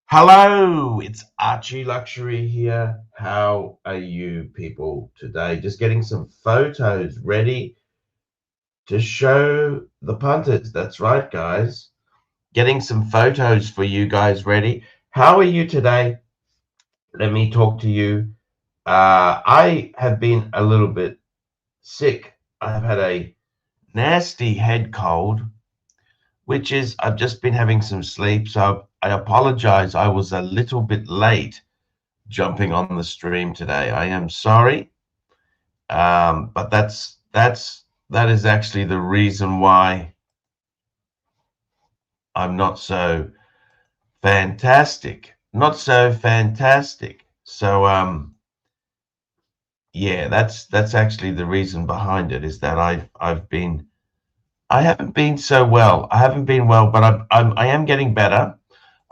Hello, it's Archie Luxury here. How are you people today? Just getting some photos ready to show the punters. That's right, guys. Getting some photos for you guys ready. How are you today? Let me talk to you. I have been a little bit sick. I've had a nasty head cold, which is I've just been having some sleep. So I apologize. I was a little bit late jumping on the stream today. I am sorry, but that is actually the reason why I'm not so fantastic. Not so fantastic. So yeah, that's actually the reason behind it, is that I haven't been so well. I haven't been well, but I am getting better.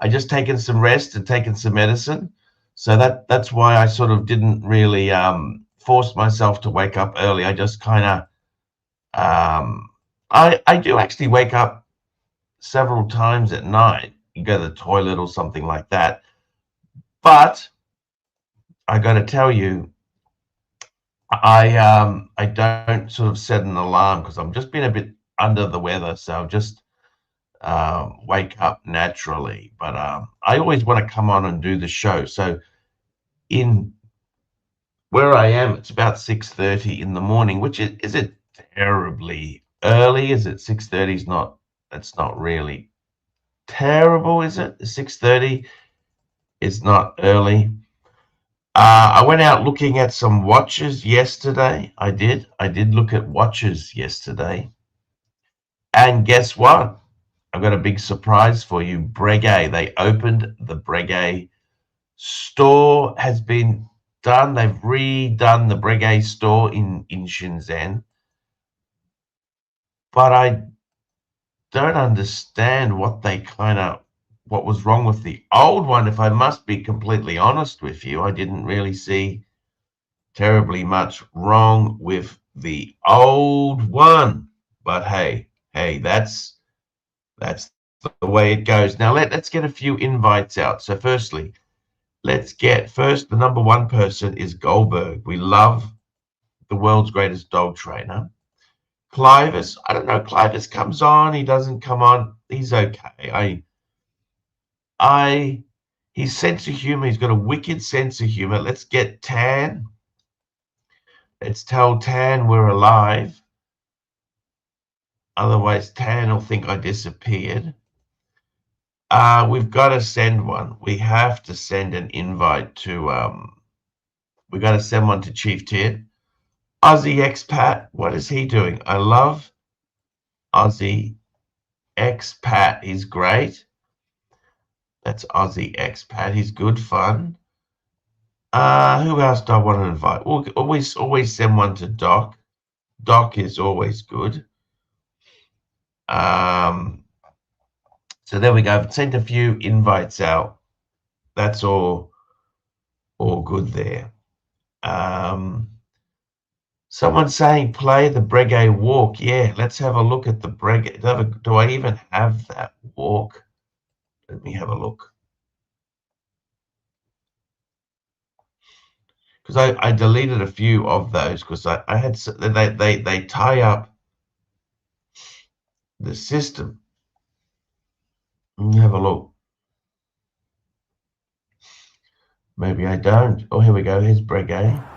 I just taken some rest and taken some medicine. So that's why I sort of didn't really force myself to wake up early. I just kind of I do actually wake up several times at night. You go to the toilet or something like that. But I got to tell you, I don't sort of set an alarm because I'm just been a bit under the weather. So I'll just wake up naturally. But I always want to come on and do the show. So in where I am, it's about 6:30 in the morning, which is it terribly early? Is it 6:30? It's not really terrible, is it? 6:30 is not early. I went out looking at some watches yesterday. I did look at watches yesterday. And guess what? I've got a big surprise for you. Breguet. They opened the Breguet store, has been done. They've redone the Breguet store in Shenzhen. But I don't understand what was wrong with the old one. If I must be completely honest with you, I didn't really see terribly much wrong with the old one. But hey, that's the way it goes. Now let's get a few invites out. So firstly, the number one person is Goldberg. We love the world's greatest dog trainer. Clivis, I don't know. Clivis comes on, he doesn't come on. He's okay. His sense of humor, he's got a wicked sense of humor. Let's get Tan. Let's tell Tan we're alive. Otherwise, Tan will think I disappeared. We've got to send one. We have to send an invite to, we got to send one to Chief Tit. Aussie Expat, what is he doing? I love Aussie Expat. He's great. That's Aussie Expat. He's good fun. Who else do I want to invite? We'll always send one to Doc. Doc is always good. So there we go. I've sent a few invites out. That's all good there. Someone's saying play the Breguet walk. Yeah, let's have a look at the Breguet. Do I even have that walk? Let me have a look. Because I deleted a few of those because I had they tie up the system. Let me have a look. Maybe I don't. Oh, here we go. Here's Breguet.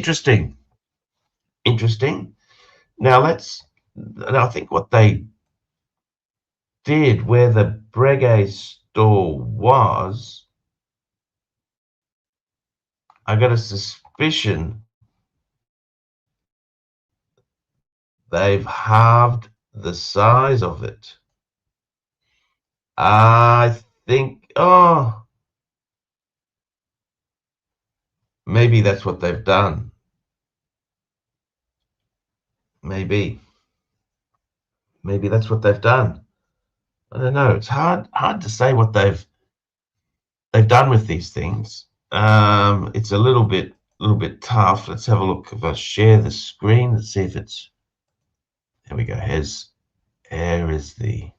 interesting. Interesting. Now I think what they did where the Breguet store was, I got a suspicion they've halved the size of it. I think, maybe that's what they've done. Maybe that's what they've done. I don't know. It's hard to say what they've done with these things. It's a little bit tough. Let's have a look. If I share the screen, let's see if it's. There we go. Here is the.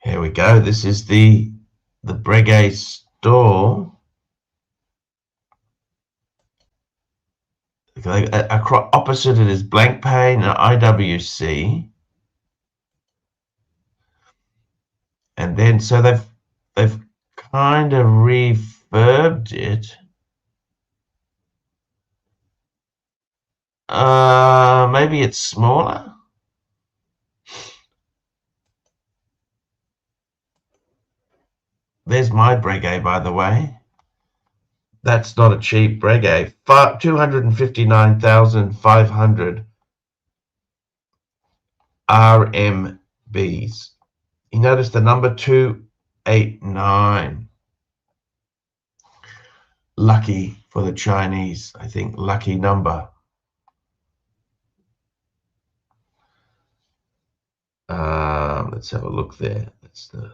Here we go. This is the Breguet store. Opposite it is Blancpain and IWC. And then so they've kind of refurbed it. Maybe it's smaller. There's my Breguet, by the way. That's not a cheap Breguet. 259,500 RMBs. You notice the number 289. Lucky for the Chinese, I think. Lucky number. Let's have a look there. That's the.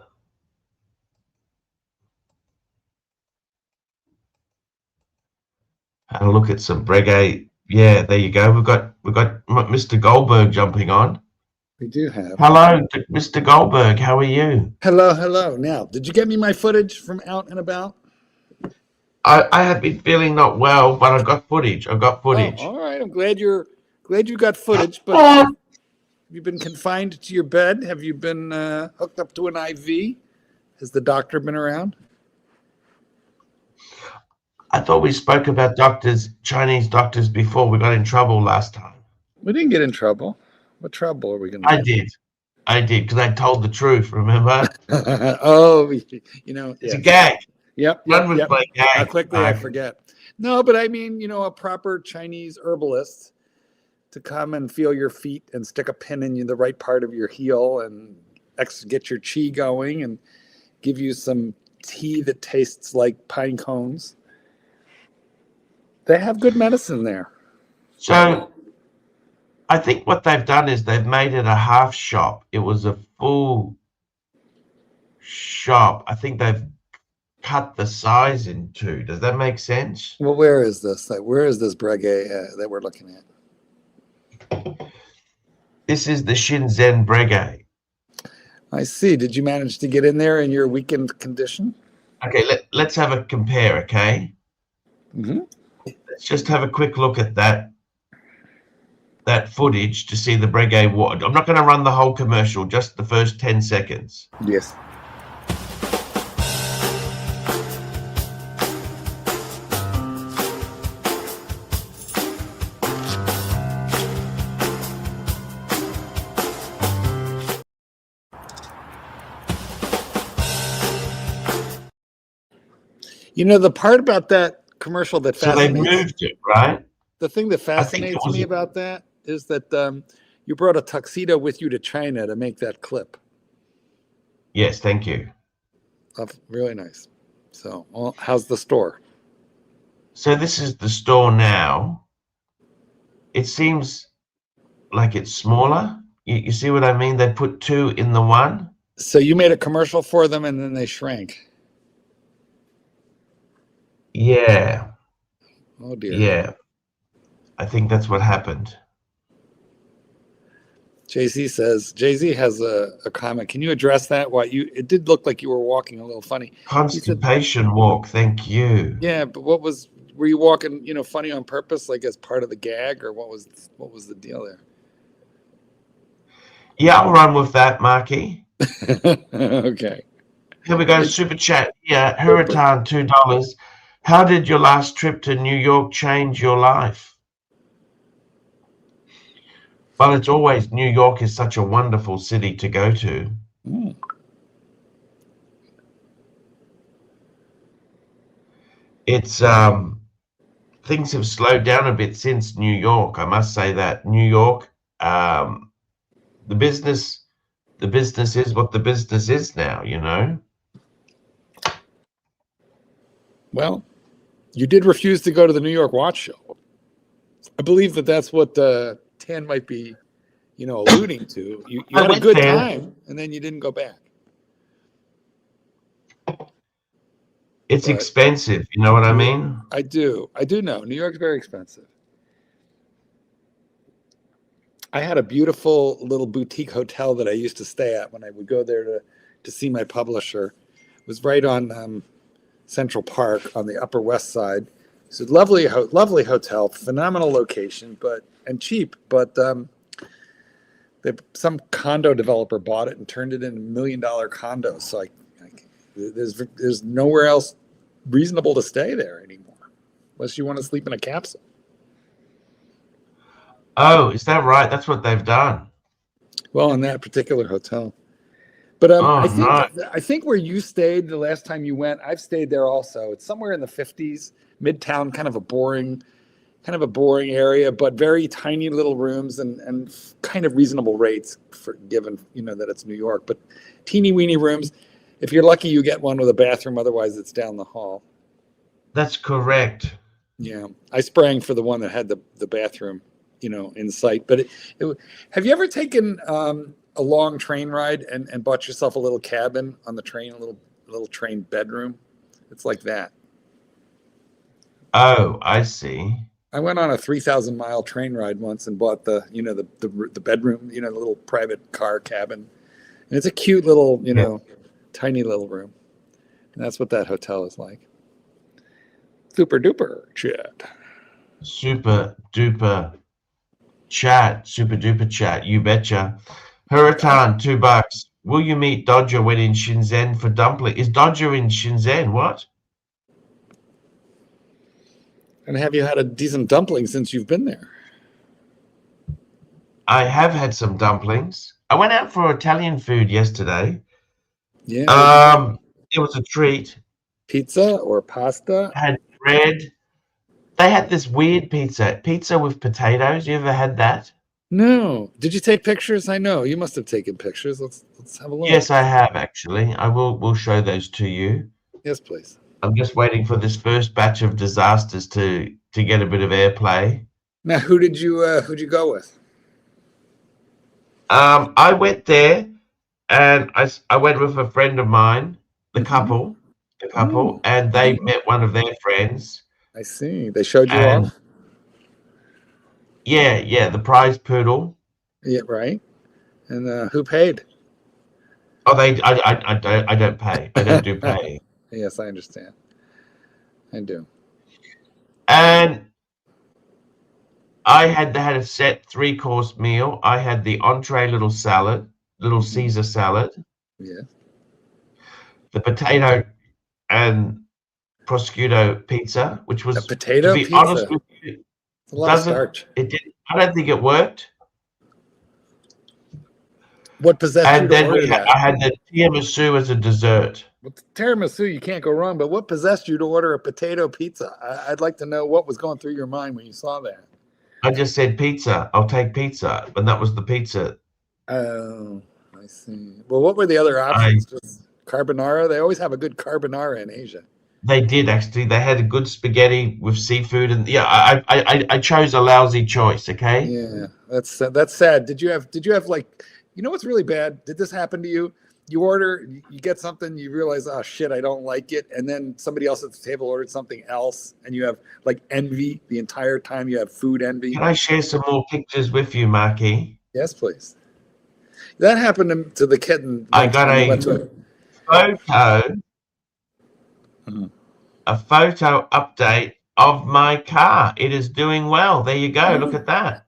Have a look at some Breguet. Yeah, there you go. We've got Mr. Goldberg jumping on. We do have. Hello, Mr. Goldberg. How are you? Hello. Now, did you get me my footage from out and about? I have been feeling not well, but I've got footage. Oh, all right. I'm glad you got footage. But have you been confined to your bed? Have you been hooked up to an IV? Has the doctor been around? I thought we spoke about Chinese doctors before. We got in trouble last time. We didn't get in trouble. What trouble are we going to get? I did because I told the truth, remember? Oh, it's a gag. Yep. My gag. How quickly I forget. No, but I mean, a proper Chinese herbalist to come and feel your feet and stick a pin in the right part of your heel and get your chi going and give you some tea that tastes like pine cones. They have good medicine there. So I think what they've done is they've made it a half shop. It was a full shop. I think they've cut the size in two. Does that make sense? Well, where is this? Where is this Breguet that we're looking at? This is the Shenzhen Breguet. I see. Did you manage to get in there in your weakened condition? Okay, let's have a compare, okay? Mm-hmm. Let's just have a quick look at that footage to see the Breguet. I'm not going to run the whole commercial, just the first 10 seconds. Yes. The part about that commercial that fascinates So they moved it, right? The thing that fascinates me about that is that you brought a tuxedo with you to China to make that clip. Yes, thank you. Oh, really nice. So, how's the store? So this is the store now. It seems like it's smaller. You see what I mean? They put two in the one. So you made a commercial for them and then they shrank. Yeah. Oh dear. Yeah. I think that's what happened. Jay-Z has a comment. Can you address that? It did look like you were walking a little funny. Constipation walk, thank you. Yeah, but were you walking, funny on purpose, like as part of the gag, or what was the deal there? Yeah, I'll run with that, Marky. Okay. Here we go, super chat. Yeah, Hurritan, $2. How did your last trip to New York change your life? Well, it's always New York is such a wonderful city to go to. Mm. It's things have slowed down a bit since New York. I must say that New York, the business is what the business is now, you know. Well, you did refuse to go to the New York Watch Show. I believe that that's what Tan might be, alluding to. You had a good time, and then you didn't go back. It's expensive, you know what I mean? I do know. New York's very expensive. I had a beautiful little boutique hotel that I used to stay at when I would go there to see my publisher. It was right on Central Park on the Upper West Side. It's a lovely hotel, phenomenal location, and cheap. But some condo developer bought it and turned it into $1 million condos. So there's nowhere else reasonable to stay there anymore, unless you want to sleep in a capsule. Oh, is that right? That's what they've done. Well, in that particular hotel. But I think where you stayed the last time you went, I've stayed there also. It's somewhere in the 50s, Midtown, kind of a boring area, but very tiny little rooms and kind of reasonable rates for given that it's New York. But teeny weeny rooms. If you're lucky, you get one with a bathroom. Otherwise, it's down the hall. That's correct. Yeah, I sprang for the one that had the bathroom, in sight. But have you ever taken a long train ride and bought yourself a little cabin on the train, a little train bedroom? It's like that. Oh, I see. I went on a 3,000-mile train ride once and bought the bedroom, the little private car cabin, and it's a cute little, tiny little room, and that's what that hotel is like. Super duper chat. Super duper chat. You betcha. Hurritan, $2. Will you meet Dodger when in Shenzhen for dumpling? Is Dodger in Shenzhen? What? And have you had a decent dumpling since you've been there? I have had some dumplings. I went out for Italian food yesterday. Yeah. It was a treat. Pizza or pasta? Had bread. They had this weird pizza with potatoes. You ever had that? No. Did you take pictures? I know you must have taken pictures. Let's have a look. Yes, I have actually. We'll show those to you. Yes, please. I'm just waiting for this first batch of disasters to get a bit of airplay. Now, who'd you go with? I went there, and I went with a friend of mine, the couple, and they met one of their friends. I see. They showed you off. Yeah, the prize poodle. Yeah, right. And who paid? Oh, I don't pay. I don't do pay. Yes, I understand. I do. And I had a set 3-course meal. I had the entree little Caesar salad. Yeah. The potato and prosciutto pizza, which was a potato to be pizza. honest with you, it's a lot of starch. I don't think it worked. What possessed you to order that? I had the tiramisu as a dessert. With tiramisu, you can't go wrong. But what possessed you to order a potato pizza? I'd like to know what was going through your mind when you saw that. I just said pizza. I'll take pizza, and that was the pizza. Oh, I see. Well, what were the other options? Just carbonara? They always have a good carbonara in Asia. They did actually. They had a good spaghetti with seafood, and yeah, I chose a lousy choice. Okay. Yeah, that's sad. Did you have like, what's really bad? Did this happen to you? You get something, you realize, oh shit, I don't like it, and then somebody else at the table ordered something else, and you have like envy the entire time. You have food envy. Can I share some more pictures with you, Marky? Yes, please. That happened to the kitten. I got a photo. A photo update of my car. It is doing well. There you go. Look at that.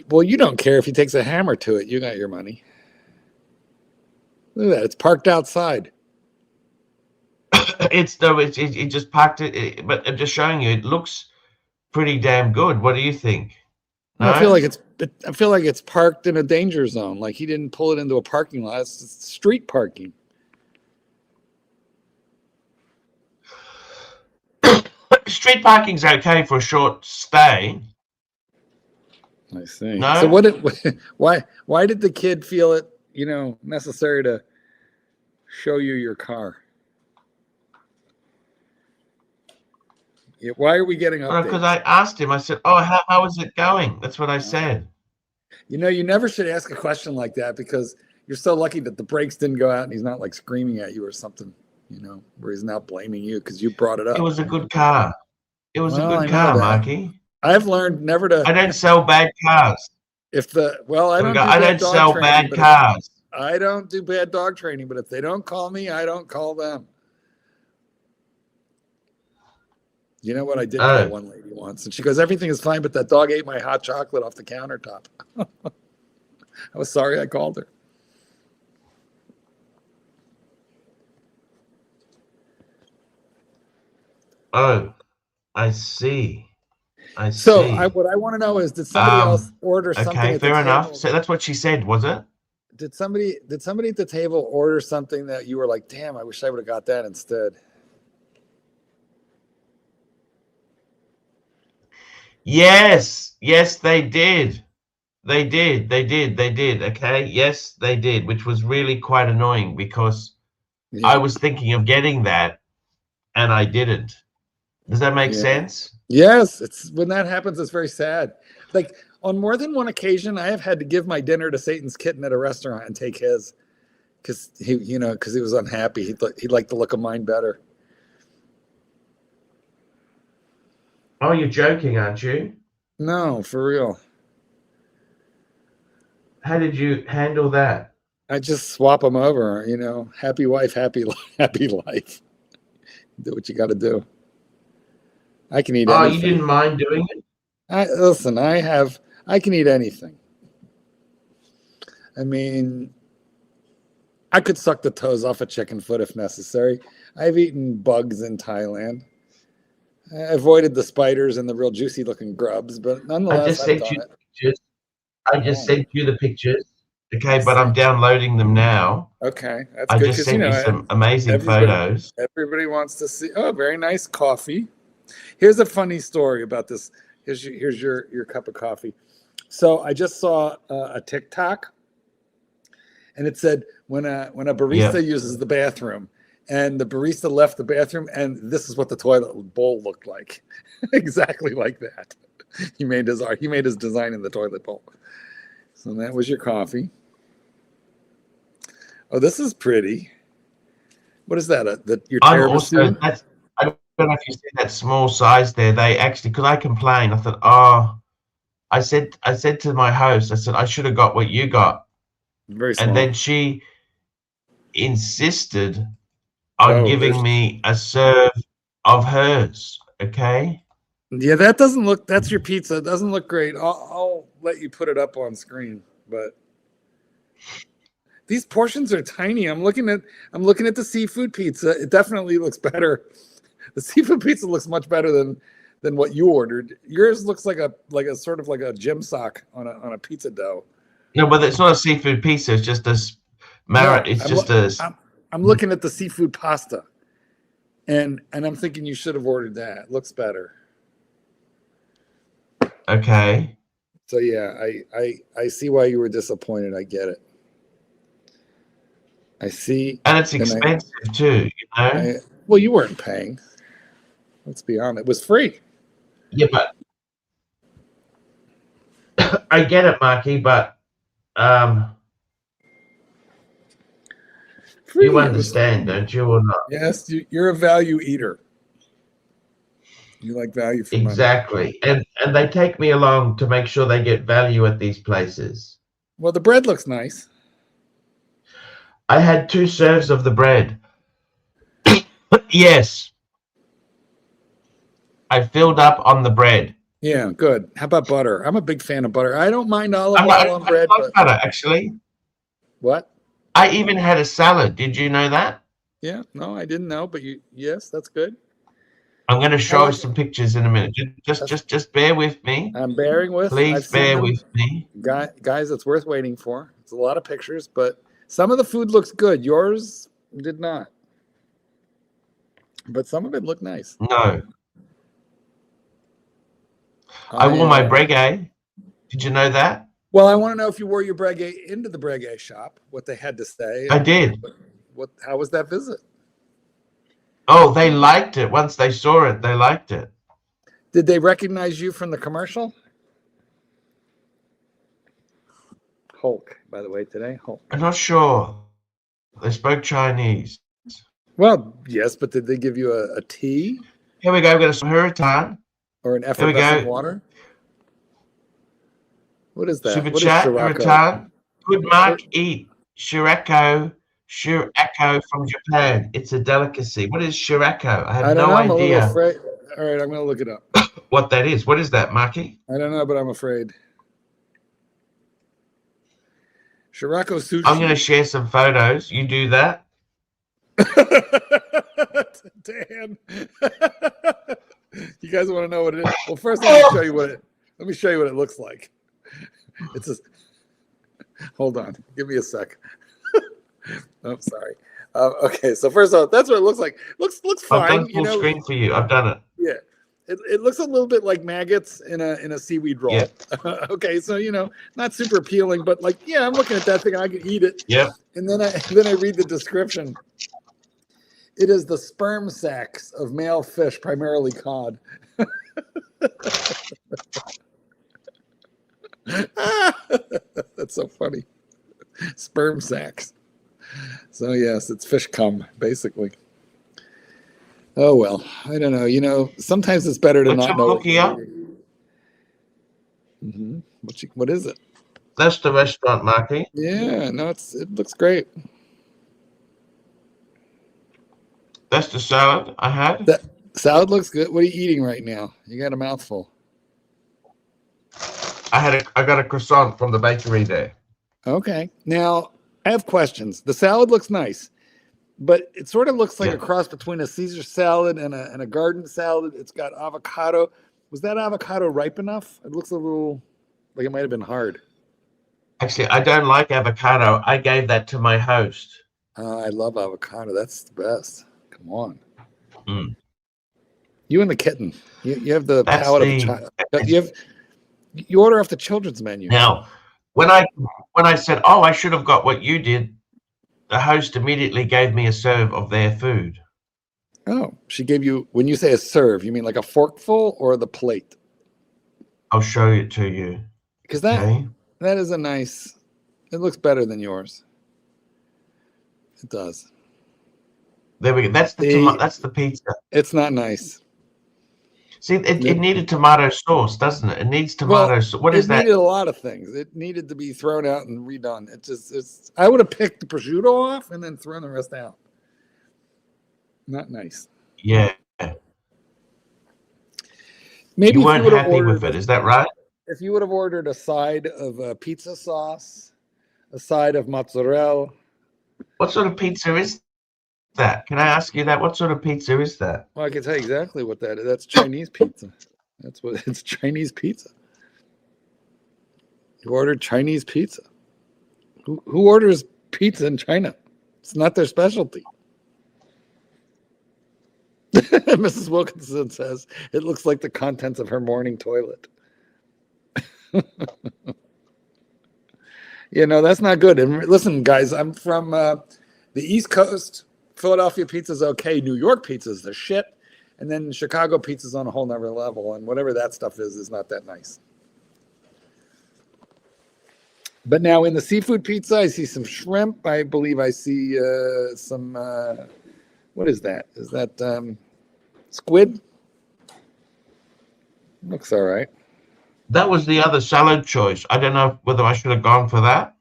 Well, you don't care if he takes a hammer to it. You got your money. Look at that. It's parked outside. It's no, it just parked it, but I'm just showing you. It looks pretty damn good. What do you think? No, I feel No? like it's parked in a danger zone. Like he didn't pull it into a parking lot. It's street parking. Street parking's okay for a short stay. I see. So No? why did the kid feel it, necessary to show you your car? Yeah, why are we getting updates? Because I asked him, I said, "Oh, how is it going?" That's what I said. You never should ask a question like that because you're so lucky that the brakes didn't go out and he's not like screaming at you or something, where he's now blaming you because you brought it up. It was a good car. It was a good car, Marky. I've learned never to. I don't sell bad cars. I don't sell bad cars. I don't do bad dog training, but if they don't call me, I don't call them. You know what? I did call one lady once, and she goes, "Everything is fine, but that dog ate my hot chocolate off the countertop." I was sorry I called her. Oh, I see. So what I want to know is, did somebody else order something? Okay, at fair the enough. table? So that's what she said, was it? Did somebody at the table order something that you were like, "Damn, I wish I would have got that instead"? Yes, they did. They did. Okay, yes, they did, which was really quite annoying because I was thinking of getting that and I didn't. Does that make sense? Yes, it's when that happens, it's very sad. Like on more than one occasion, I have had to give my dinner to Satan's kitten at a restaurant and take his because he was unhappy. He liked the look of mine better. Oh, you're joking, aren't you? No, for real. How did you handle that? I just swap them over. Happy wife, happy life. Do what you got to do. I can eat anything. Oh, you didn't mind doing it? I can eat anything. I mean, I could suck the toes off a chicken foot if necessary. I've eaten bugs in Thailand. I avoided the spiders and the real juicy looking grubs, but nonetheless, I just sent you the pictures. I just sent you the pictures. Okay, but I'm downloading them now. Okay, that's good. I good. just sent you some amazing photos. Everybody wants to see. Oh, very nice coffee. Here's a funny story about this. Here's your cup of coffee. So I just saw a TikTok, and it said when a barista uses the bathroom, and the barista left the bathroom, and this is what the toilet bowl looked like, exactly like that. He made his design in the toilet bowl. So that was your coffee. Oh, this is pretty. What is that? Your tiramisu? I don't know if you see that small size there. They actually, because I complained, I thought, I said to my host, I said, I should have got what you got. Very small. And then she insisted on giving me a serve of hers. Okay. Yeah, that's your pizza. It doesn't look great. I'll let you put it up on screen, but these portions are tiny. I'm looking at the seafood pizza. It definitely looks better. The seafood pizza looks much better than what you ordered. Yours looks like a sort of like a gym sock on a pizza dough. No, but it's not a seafood pizza. It's just I'm looking at the seafood pasta, and I'm thinking you should have ordered that. It looks better. Okay. So yeah, I see why you were disappointed. I get it. I see. And it's expensive too, well, you weren't paying. Let's be honest. It was free. Yeah, but I get it, Marky, but you understand, don't you, or not? Yes, you're a value eater. You like value for money. Exactly. And they take me along to make sure they get value at these places. Well, the bread looks nice. I had 2 serves of the bread. Yes. I filled up on the bread. Yeah, good. How about butter? I'm a big fan of butter. I don't mind olive oil on bread. I love butter, actually. What? I even had a salad. Did you know that? Yeah, no, I didn't know, but yes, that's good. I'm going to I show like some pictures in a minute. Just bear with me. I'm bearing with. Please I've seen bear them. with me. Guys, it's worth waiting for. It's a lot of pictures, but some of the food looks good. Yours did not. But some of it looked nice. No. I wore my breguet. Did you know that? Well, I want to know if you wore your breguet into the breguet shop, what they had to say. I did. How was that visit? Oh, they liked it. Once they saw it, they liked it. Did they recognize you from the commercial? Hulk, by the way, today. Hulk. I'm not sure. They spoke Chinese. Well, yes, but did they give you a tea? Here we go. We've got some hurricane. Or an effervescent water? What is that? Super what chat, is hurricane. Good Mark, eat shirako from Japan. It's a delicacy. What is shirako? I have no idea. I'm a little afraid. All right, I'm going to look it up. What that is. What is that, Marky? I don't know, but I'm afraid. Shirako sushi. I'm going to share some photos. You do that. Damn. You guys want to know what it is? Well, first let me show you what it looks like. It's a hold on. Give me a sec. Oh, sorry. Okay, so first off, that's what it looks like. Looks fine. I've done full screen for you. I've done it. Yeah. It looks a little bit like maggots in a seaweed roll. Yeah. Okay, so not super appealing, but like, yeah, I'm looking at that thing. I could eat it. Yeah. And then I read the description. It is the sperm sacs of male fish, primarily cod. That's so funny. Sperm sacs. So yes, it's fish cum, basically. Oh well, I don't know. Sometimes it's better to not know. Look here. Mm-hmm. What is it? That's the restaurant, Marky. Yeah, no, it looks great. That's the salad I had. That salad looks good. What are you eating right now? You got a mouthful. I got a croissant from the bakery there. Okay. Now, I have questions. The salad looks nice, but it sort of looks like a cross between a Caesar salad and a garden salad. It's got avocado. Was that avocado ripe enough? It looks a little like it might have been hard. Actually, I don't like avocado. I gave that to my host. I love avocado. That's the best. Come on. Mm. You and the kitten. You have the palate of a child. You order off the children's menu. Now, when I said, "Oh, I should have got what you did," the host immediately gave me a serve of their food. Oh, she gave you, when you say a serve, you mean like a forkful or the plate? I'll show it to you. Because that is a nice, it looks better than yours. It does. There we go. That's the pizza. It's not nice. See, it needed tomato sauce, doesn't it? It needs tomato sauce. What is that? It needed a lot of things. It needed to be thrown out and redone. I would have picked the prosciutto off and then thrown the rest out. Not nice. Yeah. Maybe you weren't happy with it. Is that right? If you would have ordered a side of pizza sauce, a side of mozzarella. What sort of pizza is that? Can I ask you that? What sort of pizza is that? Well, I can tell you exactly what that is. That's Chinese pizza. It's Chinese pizza. You ordered Chinese pizza. Who orders pizza in China? It's not their specialty. Mrs. Wilkinson says it looks like the contents of her morning toilet. That's not good. And listen, guys, I'm from the East Coast. Philadelphia pizza's okay. New York pizza's the shit. And then Chicago pizza's on a whole nother level. And whatever that stuff is not that nice. But now in the seafood pizza, I see some shrimp. I believe I see some, what is that? Is that squid? Looks all right. That was the other salad choice. I don't know whether I should have gone for that.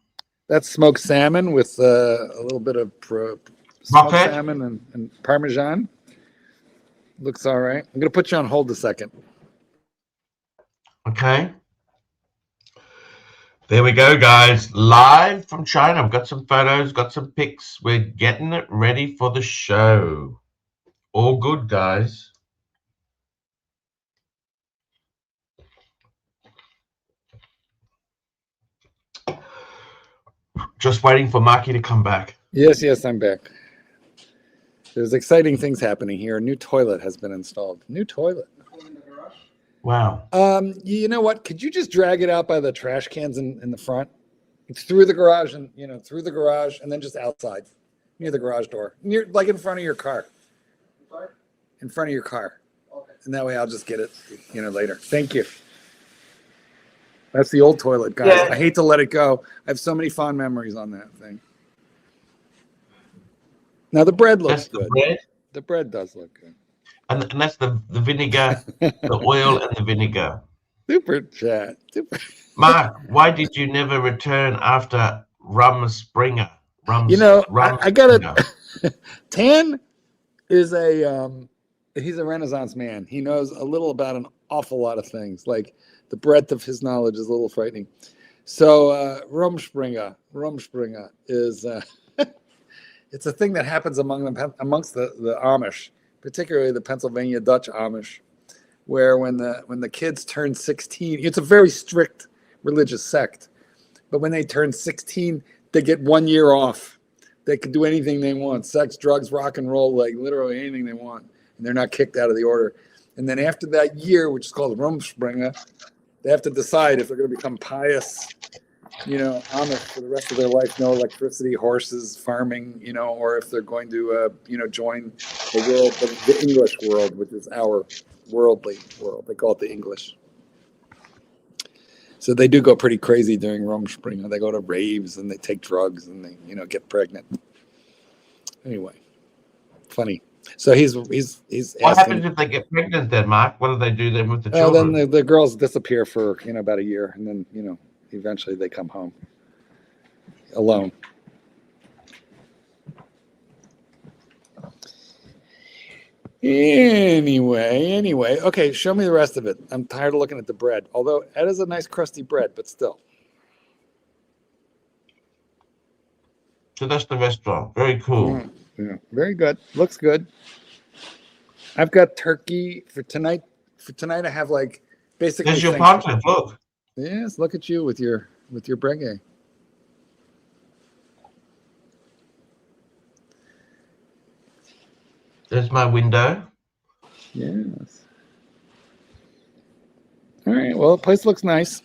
That's smoked salmon with a little bit of smoked salmon and Parmesan. Looks all right. I'm going to put you on hold a second. Okay. There we go, guys. Live from China. I've got some photos, got some pics. We're getting it ready for the show. All good, guys. Just waiting for Marky to come back. Yes, I'm back. There's exciting things happening here. A new toilet has been installed. New toilet. Wow. You know what? Could you just drag it out by the trash cans in the front? It's through the garage and through the garage and then just outside near the garage door. Like in front of your car. In front of your car. Okay. And that way I'll just get it, later. Thank you. That's the old toilet, guys. Yeah. I hate to let it go. I have so many fond memories on that thing. Now the bread looks good. The bread does look good. And that's the vinegar, the oil and the vinegar. Super chat. Super. Mark, why did you never return after Rumspringa? I got it. Tan is he's a Renaissance man. He knows a little about an awful lot of things. Like the breadth of his knowledge is a little frightening. So Rumspringa is it's a thing that happens amongst the Amish, particularly the Pennsylvania Dutch Amish, where when the kids turn 16, it's a very strict religious sect, but when they turn 16, they get 1 year off. They can do anything they want: sex, drugs, rock and roll, like literally anything they want, and they're not kicked out of the order. And then after that year, which is called Rumspringa, they have to decide if they're going to become pious, Amish for the rest of their life, no electricity, horses, farming, or if they're going to, join the world, the English world, which is our worldly world. They call it the English. So they do go pretty crazy during Rumspringa. They go to raves and they take drugs and they, get pregnant. Anyway, funny. So he's What happens if they get pregnant then, Mark? What do they do then with the children? Then the girls disappear for, about a year, and then, eventually they come home alone. Anyway. Okay, show me the rest of it. I'm tired of looking at the bread. Although that is a nice crusty bread, but still. So that's the restaurant. Very cool. Yeah, very good. Looks good. I've got turkey for tonight. For tonight, I have basically. There's your pontiff. Look. Yes, look at you with your bregay. There's my window. Yes. All right. Well, the place looks nice.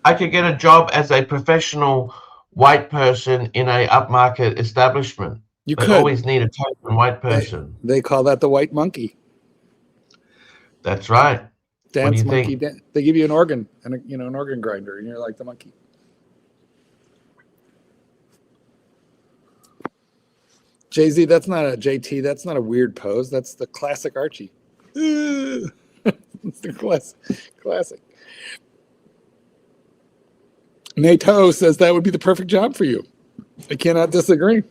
I could get a job as a professional white person in a upmarket establishment. You could always need a token white person. They call that the white monkey. That's right. Dance monkey. They give you an organ and an organ grinder, and you're like the monkey. Jay-Z, that's not a JT. That's not a weird pose. That's the classic Archie. It's the classic. Nato says that would be the perfect job for you. I cannot disagree.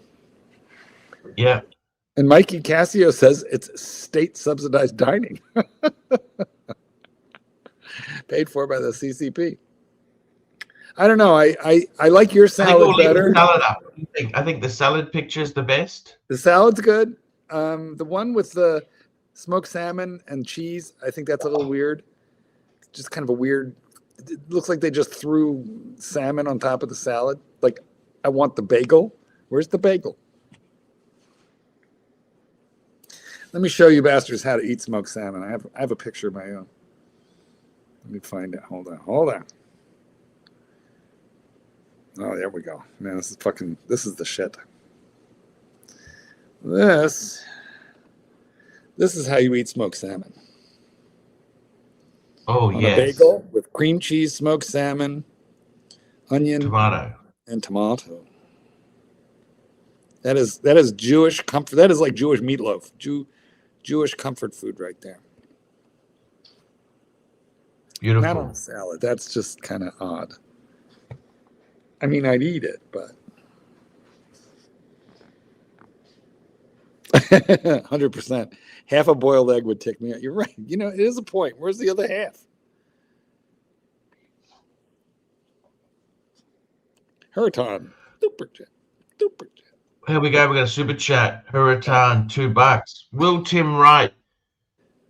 Yeah. And Mikey Cassio says it's state subsidized dining. Paid for by the CCP. I don't know. I like your salad better. Salad up. I think the salad picture is the best. The salad's good. The one with the smoked salmon and cheese, I think that's a little weird. Just kind of a weird. It looks like they just threw salmon on top of the salad. Like, I want the bagel. Where's the bagel? Let me show you bastards how to eat smoked salmon. I have a picture of my own. Let me find it. Hold on. Oh, there we go. Man, this is the shit. This is how you eat smoked salmon. Oh, yes. A bagel with cream cheese, smoked salmon, onion, tomato. And tomato. That is Jewish comfort. That is like Jewish meatloaf. Jewish comfort food right there. Beautiful. Not on a salad. That's just kind of odd. I mean, I'd eat it, but 100%. Half a boiled egg would tick me out. You're right. It is a point. Where's the other half? Huracan, super chat, super chat. Here we go. We got a super chat. Huracan, $2. Will Tim Wright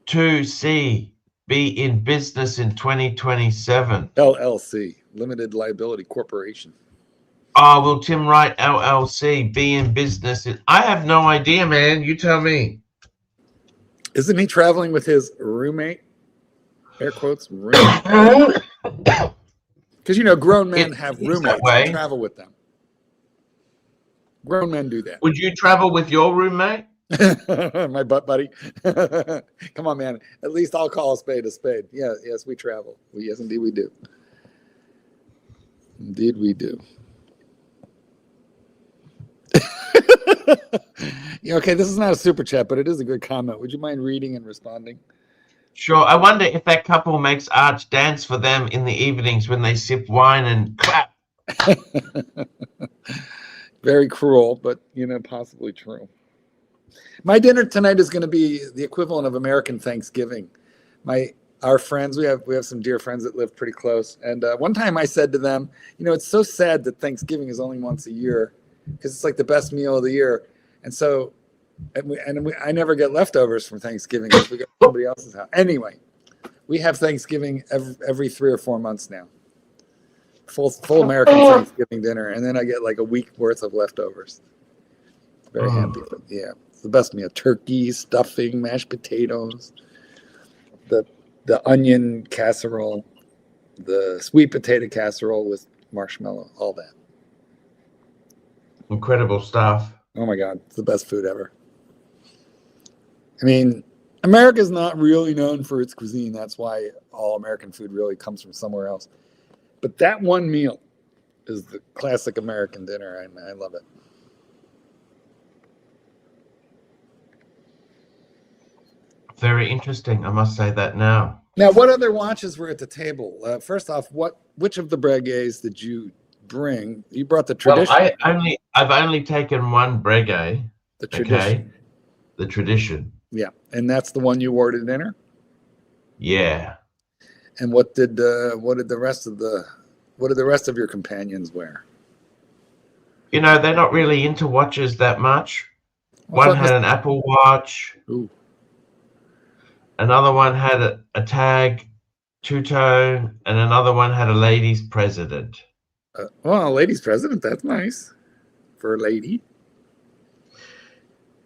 2C be in business in 2027? LLC, Limited Liability Corporation. Oh, will Tim Wright LLC be in business? I have no idea, man. You tell me. Isn't he traveling with his roommate? Air quotes, roommate. Because, you know, grown men have roommates and travel with them. Grown men do that. Would you travel with your roommate? My butt buddy. Come on, man. At least I'll call a spade a spade. Yeah, yes, we travel. Yes, indeed we do. Indeed we do. Yeah, okay, this is not a super chat, but it is a good comment. Would you mind reading and responding? Sure. I wonder if that couple makes Arch dance for them in the evenings when they sip wine and clap. Very cruel, but, you know, possibly true. My dinner tonight is going to be the equivalent of American Thanksgiving. Our friends, we have some dear friends that live pretty close. And one time I said to them, you know, it's so sad that Thanksgiving is only once a year because it's like the best meal of the year. And so, I never get leftovers from Thanksgiving because we go to somebody else's house. Anyway, we have Thanksgiving every 3 or 4 months now. Full American Thanksgiving dinner, and then I get like a week worth of leftovers. Very happy, but yeah, it's the best meal: turkey, stuffing, mashed potatoes, the onion casserole, the sweet potato casserole with marshmallow, all that. Incredible stuff. Oh my God, it's the best food ever. I mean, America's not really known for its cuisine. That's why all American food really comes from somewhere else. But that one meal is the classic American dinner. I love it. Very interesting. I must say that now. Now, what other watches were at the table? First off, which of the Breguets did you bring? You brought the tradition. Well, I've only taken one Breguet. The tradition. Okay? The tradition. Yeah, and that's the one you wore to dinner. Yeah. And what did the rest of your companions wear? You know, they're not really into watches that much. One had an Apple Watch. Ooh. Another one had a tag, two-tone, and another one had a ladies' president. Well, a ladies' president, that's nice for a lady.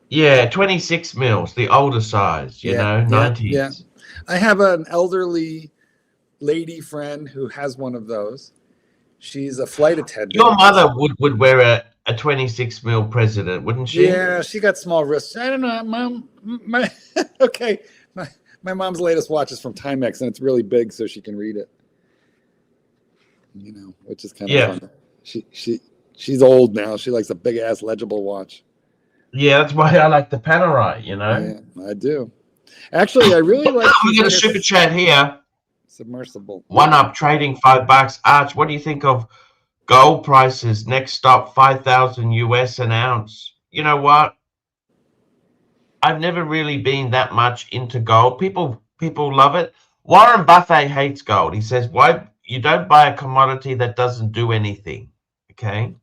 Yeah, 26 mils, the older size, you know, 90s. Yeah. I have an elderly lady friend who has one of those. She's a flight attendant. Your mother would wear a 26 mil president, wouldn't she? Yeah, she got small wrists. I don't know, Mom. Okay. My mom's latest watch is from Timex, and it's really big, so she can read it. You know, which is kind of fun. She's old now. She likes a big ass legible watch. Yeah, that's why I like the Panerai, you know. Yeah, I do. Actually, I really like. We got a super chat here. Submersible. One Up trading $5. Arch, what do you think of gold prices? Next stop 5,000 US an ounce. You know what? I've never really been that much into gold. People love it. Warren Buffett hates gold. He says, "Why you don't buy a commodity that doesn't do anything?" Okay.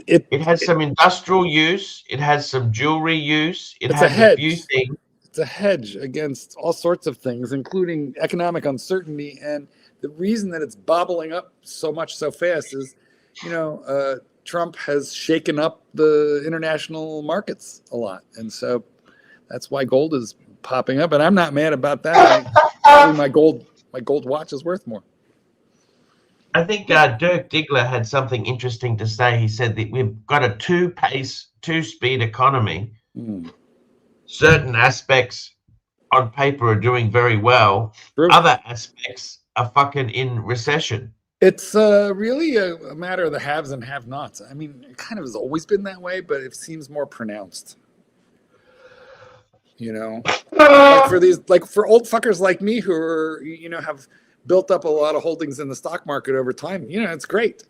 It has some industrial use. It has some jewelry use. It has a few things. It's a hedge against all sorts of things, including economic uncertainty. And the reason that it's bobbling up so much so fast is, you know, Trump has shaken up the international markets a lot. And so that's why gold is popping up. And I'm not mad about that. My gold watch is worth more. I think Dirk Diggler had something interesting to say. He said that we've got a two-speed economy. Certain aspects on paper are doing very well. True. Other aspects are fucking in recession. It's really a matter of the haves and have-nots. I mean, it kind of has always been that way, but it seems more pronounced. You know, like for old fuckers like me who are, you know, have built up a lot of holdings in the stock market over time. You know, it's great.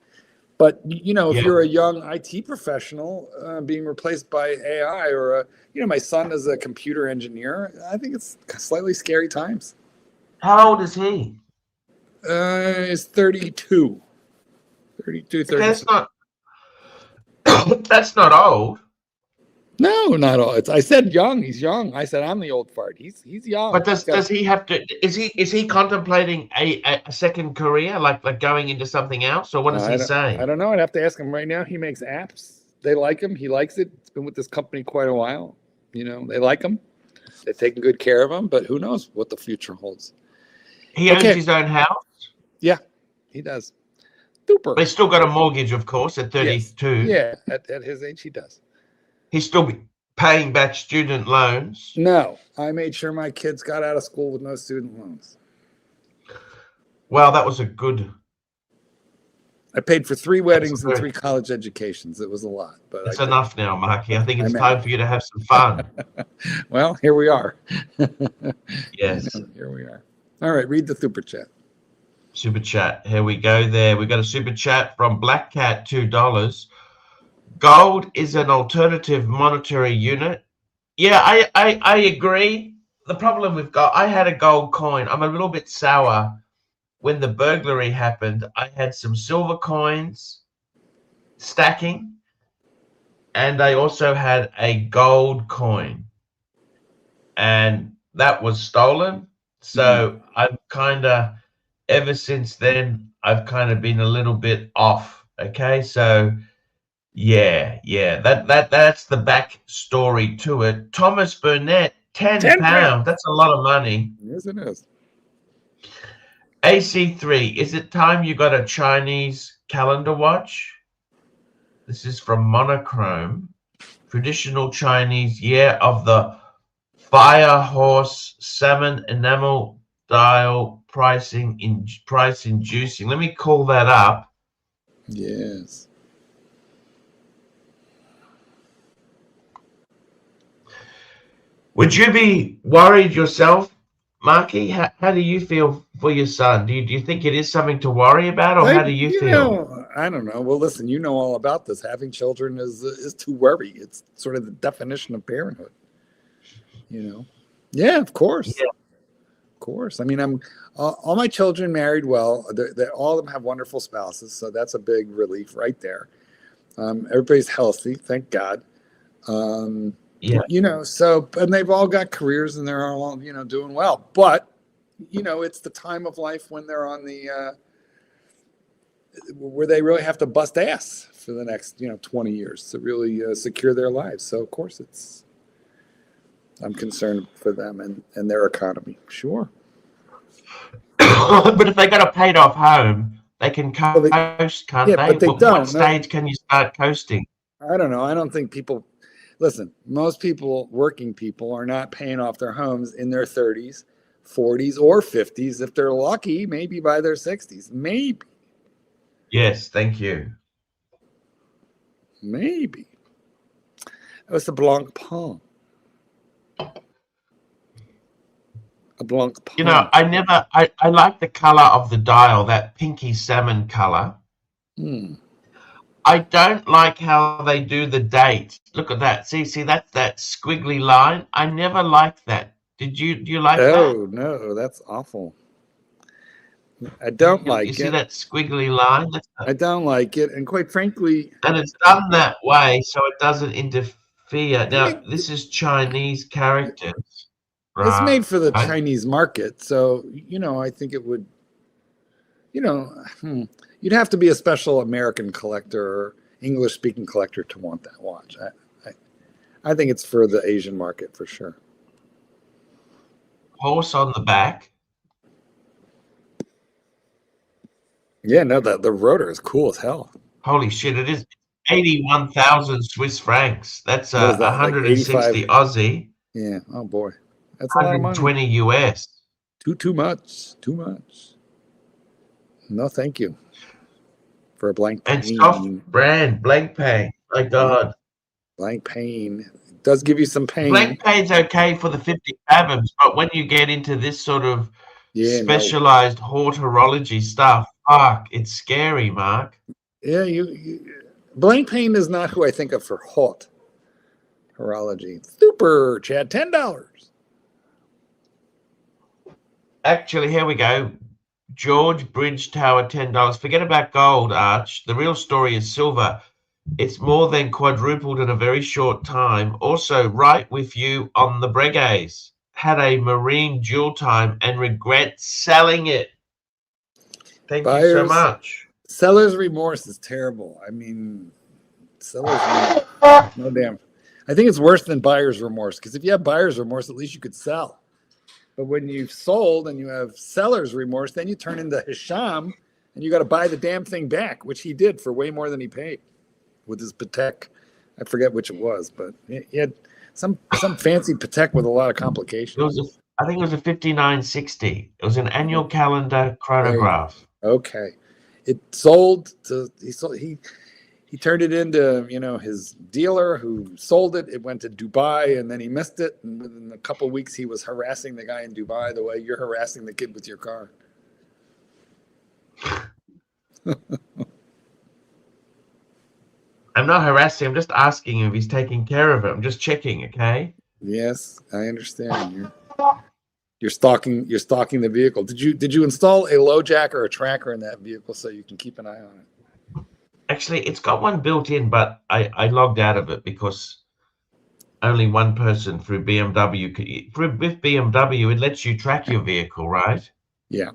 But, you know, if you're a young IT professional being replaced by AI or, you know, my son is a computer engineer, I think it's slightly scary times. How old is he? He's 32. 32, Okay, 36. That's not old. No, not all. I said young. He's young. I said I'm the old fart. He's young. But does he have to? Is he contemplating a second career, like going into something else, or what does he say? I don't know. I'd have to ask him right now. He makes apps. They like him. He likes it. It's been with this company quite a while. You know, they like him. They're taking good care of him. But who knows what the future holds? He owns his own house. Yeah, he does. Super. But he's still got a mortgage, of course, at 32. Yes. Yeah, at his age, he does. He's still paying back student loans. No, I made sure my kids got out of school with no student loans. Well, that was a good. I paid for 3 weddings and 3 college educations. It was a lot, but it's enough now, Marky. I think it's time for you to have some fun. Well, here we are. Yes. Here we are. All right, read the super chat. Super chat. Here we go there. We got a super chat from Black Cat, $2. Gold is an alternative monetary unit. Yeah, I agree. The problem with gold, I had a gold coin. I'm a little bit sour. When the burglary happened, I had some silver coins stacking, and I also had a gold coin, and that was stolen. So I've kind of, ever since then, I've kind of been a little bit off. Okay, so yeah, that's the backstory to it. Thomas Burnett, £10. That's a lot of money. Yes, it is. AC3, is it time you got a Chinese calendar watch? This is from Monochrome. Traditional Chinese year of the fire horse salmon enamel dial price inducing. Let me call that up. Yes. Would you be worried yourself, Marky? How do you feel for your son? Do you think it is something to worry about, or how do you feel? I don't know. Well, listen, you know all about this. Having children is to worry. It's sort of the definition of parenthood. You know? Yeah, of course. Yeah. Of course. I mean, I'm all my children married well. All of them have wonderful spouses, so that's a big relief right there. Everybody's healthy, thank God. Yeah. You know, so, and they've all got careers and they're all, you know, doing well. But, you know, it's the time of life when they're on the, where they really have to bust ass for the next, 20 years to really secure their lives. So, of course, I'm concerned for them and their economy. Sure. But if they got a paid off home, they can coast, can't they? But they don't. What stage can you start coasting? I don't know. I don't think people... Listen, most people, working people, are not paying off their homes in their 30s, 40s, or 50s. If they're lucky, maybe by their 60s. Maybe. Yes, thank you. Maybe. It was a blanc pain. A blanc pain. You know, I like the color of the dial, that pinky salmon color. I don't like how they do the date. Look at that. See, that's that squiggly line. I never liked that. Do you like that? Oh, no, that's awful. I don't like it. You see that squiggly line? I don't like it. And quite frankly... And it's done that way so it doesn't interfere. Now, this is Chinese characters. Right? It's made for the Chinese market. So, I think it would... You'd have to be a special American collector or English-speaking collector to want that watch. I think it's for the Asian market for sure. Horse on the back. Yeah, no, the rotor is cool as hell. Holy shit! It is 81,000 Swiss francs. That's 160 like Aussie. Yeah. Oh boy, that's a lot of money. 120 US. Too much. Too much. No, thank you. For a blank pain. And soft brand, blank pain. My God. Blank pain. It does give you some pain. Blank pain's okay for the 50 fathoms, but when you get into this sort of specialized horology stuff, fuck, it's scary, Mark. Yeah, blank pain is not who I think of for horology. Super chat, $10. Actually, here we go. George Bridge Tower, $10. Forget about gold, Arch. The real story is silver. It's more than quadrupled in a very short time. Also, right with you on the Breguets. Had a marine dual time and regret selling it. Thank you so Buyers, much. seller's remorse is terrible. I mean, seller's remorse. No damn. I think it's worse than buyer's remorse, because if you have buyer's remorse, at least you could sell. But when you've sold and you have seller's remorse, then you turn into Hisham and you got to buy the damn thing back, which he did for way more than he paid with his Patek. I forget which it was, but he had some fancy Patek with a lot of complications. I think it was a 5960. It was an annual calendar chronograph. Okay. It sold to he turned it into, his dealer who sold it. It went to Dubai and then he missed it. And within a couple of weeks, he was harassing the guy in Dubai the way you're harassing the kid with your car. I'm not harassing. I'm just asking him if he's taking care of it. I'm just checking, okay? Yes, I understand. You're stalking the vehicle. Did you install a low jack or a tracker in that vehicle so you can keep an eye on it? Actually, it's got one built in, but I logged out of it because only one person through BMW with BMW, it lets you track your vehicle, right? Yeah,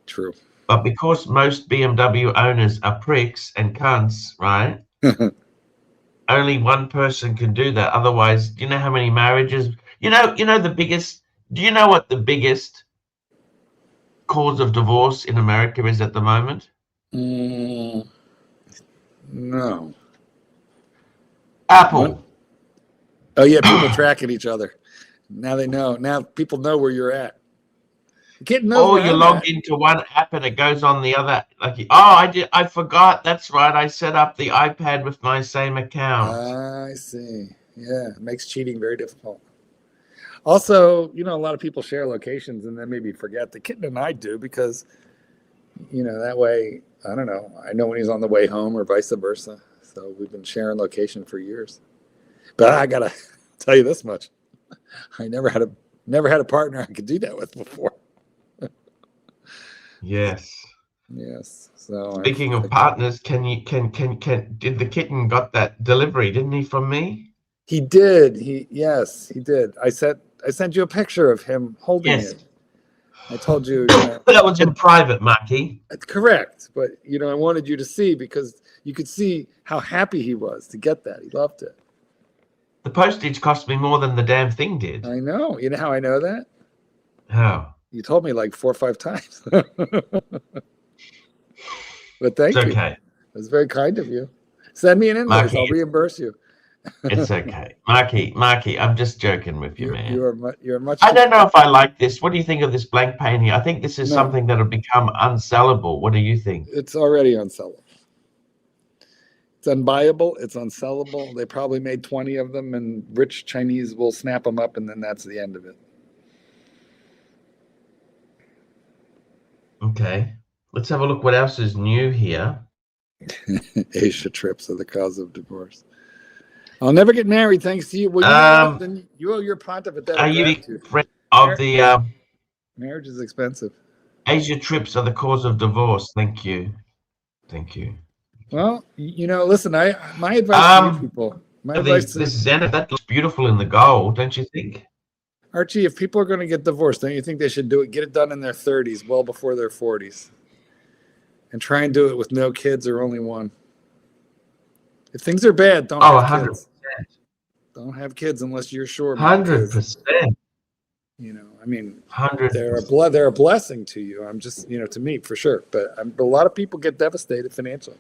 true. But because most BMW owners are pricks and cunts, right? Only one person can do that. Otherwise, do you know how many marriages? Do you know what the biggest cause of divorce in America is at the moment? No. Apple. What? Oh yeah, people tracking each other. Now they know. Now people know where you're at. The kid knows. Or you log into one app and it goes on the other. Like, I forgot. That's right. I set up the iPad with my same account. I see. Yeah, it makes cheating very difficult. Also, a lot of people share locations and then maybe forget. The kitten and I do because, that way, I don't know. I know when he's on the way home or vice versa. So we've been sharing location for years. But I gotta tell you this much: I never had a partner I could do that with before. Yes. Yes. So speaking of partners, did the kitten got that delivery? Didn't he from me? He did. Yes, he did. I sent you a picture of him holding it. I told you. That was in private, Marky. Correct, but I wanted you to see because you could see how happy he was to get that. He loved it. The postage cost me more than the damn thing did. I know. You know how I know that? How? You told me like 4 or 5 times. But thank you. Okay. It was very kind of you. Send me an invoice. I'll reimburse you. It's okay. Marky, I'm just joking with you, man. You're much. I don't know if I like this. What do you think of this blank painting? I think this is something that'll become unsellable. What do you think? It's already unsellable. It's unbuyable. It's unsellable. They probably made 20 of them, and rich Chinese will snap them up, and then that's the end of it. Okay. Let's have a look what else is new here. Asia trips are the cause of divorce. I'll never get married thanks to you. Well, then you owe your pontificate. Are you friend of the marriage is expensive. Asia trips are the cause of divorce. Thank you. Thank you. Well, listen, my advice to you people. This Zenith, that looks beautiful in the gold, don't you think? Archie, if people are going to get divorced, don't you think they should get it done in their 30s, well before their 40s? And try and do it with no kids or only one. If things are bad, don't have 100%. Kids. Don't have kids unless you're sure. 100%. I mean, 100%. They're a blessing to you. I'm just, to me for sure. But a lot of people get devastated financially.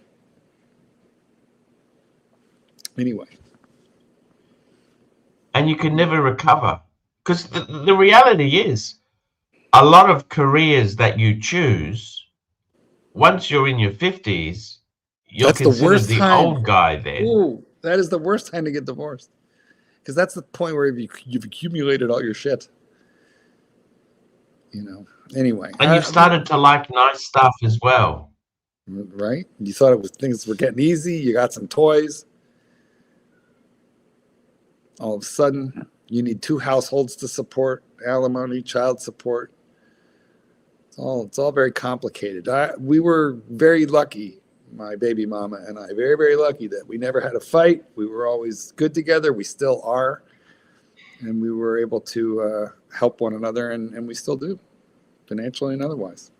Anyway. And you can never recover. Because the reality is, a lot of careers that you choose, once you're in your 50s, you're considered the old guy then. Ooh, that is the worst time to get divorced. Because that's the point where you've accumulated all your shit. Anyway. And you've started to like nice stuff as well. Right? You thought things were getting easy. You got some toys. All of a sudden, you need 2 households to support alimony, child support. It's all very complicated. We were very lucky, my baby mama and I, very, very lucky that we never had a fight. We were always good together. We still are. And we were able to help one another, and we still do, financially and otherwise.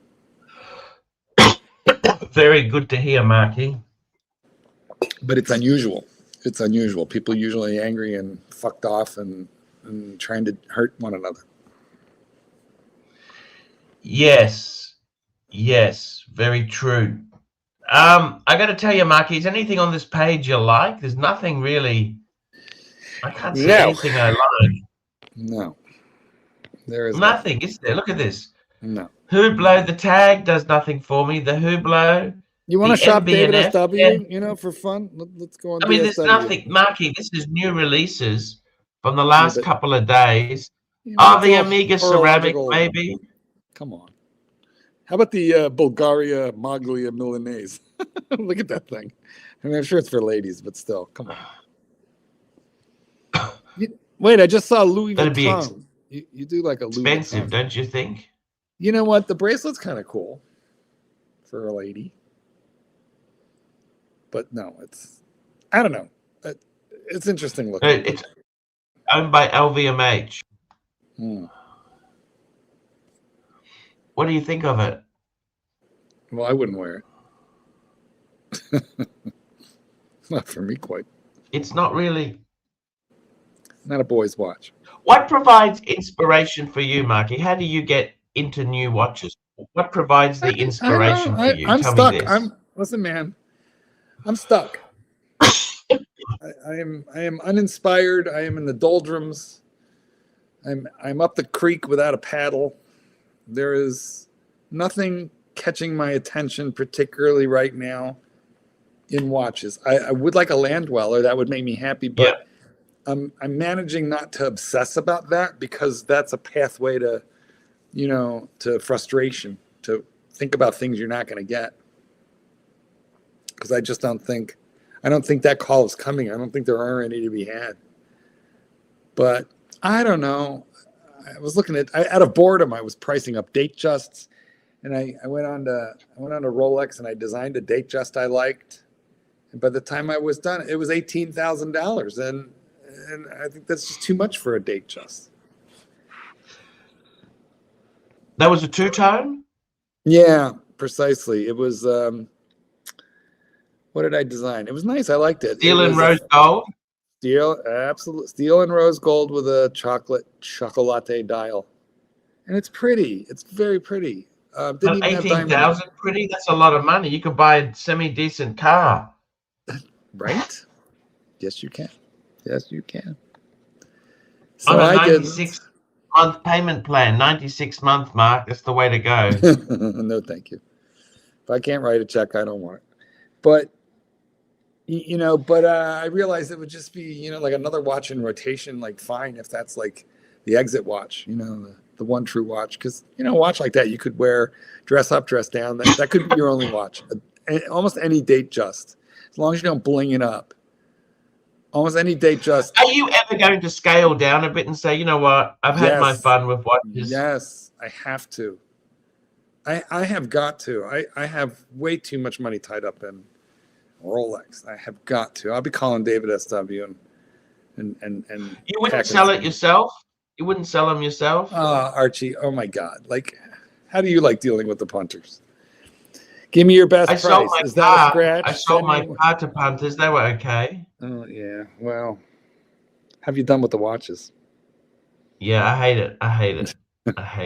Very good to hear, Marky. But it's unusual. It's unusual. People usually angry and fucked off and trying to hurt one another. Yes, very true. I got to tell you, Marky, is anything on this page you like? There's nothing really. I can't see anything I like. No, there is nothing, is there? Look at this. No. Hublot, the tag does nothing for me. The Hublot. You want to shop David SW, you know, for fun? Let's go on. I mean, there's nothing, Marky. This is new releases from the last couple of days. You know, the Amiga ceramic, maybe. Come on. How about the Bulgaria Maglia Milanese? Look at that thing. I mean, I'm sure it's for ladies, but still, come on. Wait, I just saw Louis Vuitton. You do like a Louis expensive, Vuitton. Don't you think? You know what? The bracelet's kind of cool for a lady. But no, I don't know. It's interesting looking. It's owned by LVMH. What do you think of it? Well, I wouldn't wear it. Not for me, quite. It's not really. Not a boy's watch. What provides inspiration for you, Marky? How do you get into new watches? What provides the inspiration for you? I'm Tell stuck. me this. Listen, man. I'm stuck. I am uninspired. I am in the doldrums. I'm up the creek without a paddle. There is nothing catching my attention particularly right now in watches. I would like a land dweller. That would make me happy, but I'm managing not to obsess about that, because that's a pathway to, to frustration, to think about things you're not going to get. Because I don't think that call is coming. I don't think there are any to be had. But I don't know. I was looking out of boredom, I was pricing up Datejusts, and I went on to Rolex and I designed a Datejust I liked. And by the time I was done, it was $18,000, and I think that's just too much for a Datejust. That was a two-tone? Yeah, precisely. It was. What did I design? It was nice. I liked it. Steel and rose gold. Absolutely. Steel and rose gold with a chocolate dial, and it's pretty. It's very pretty. Didn't even have 18,000 pretty. That's a lot of money. You could buy a semi-decent car. Right? Yes, you can. Yes, you can. So on a 96-month payment plan, 96-month, Mark. That's the way to go. No, thank you. If I can't write a check, I don't want it. But, I realized it would just be, like another watch in rotation, like fine if that's like the exit watch, the one true watch. Because, a watch like that you could wear dress up, dress down. That could be your only watch. Almost any Datejust, as long as you don't bling it up. Almost any Datejust. Are you ever going to scale down a bit and say, you know what, I've had my fun with watches? Yes, I have to. I have got to. I have way too much money tied up in Rolex. I have got to. I'll be calling David SW and you wouldn't sell it yourself? You wouldn't sell them yourself? Archie, oh my God. Like, how do you like dealing with the punters? Give me your best price. Is that a scratch? I sold my car to punters. They were okay. Oh, yeah. Well, have you done with the watches? Yeah, I hate it. I hate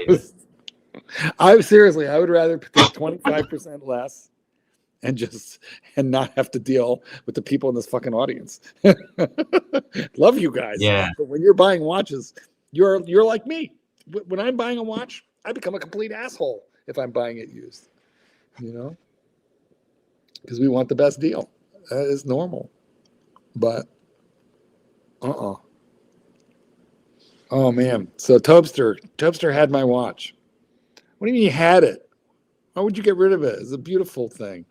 it. Seriously, I would rather pay 25% less and not have to deal with the people in this fucking audience. Love you guys. Yeah. But when you're buying watches, you're like me. When I'm buying a watch, I become a complete asshole if I'm buying it used. Because we want the best deal. That is normal. But oh man. So Tobster had my watch. What do you mean you had it? Why would you get rid of it? It's a beautiful thing.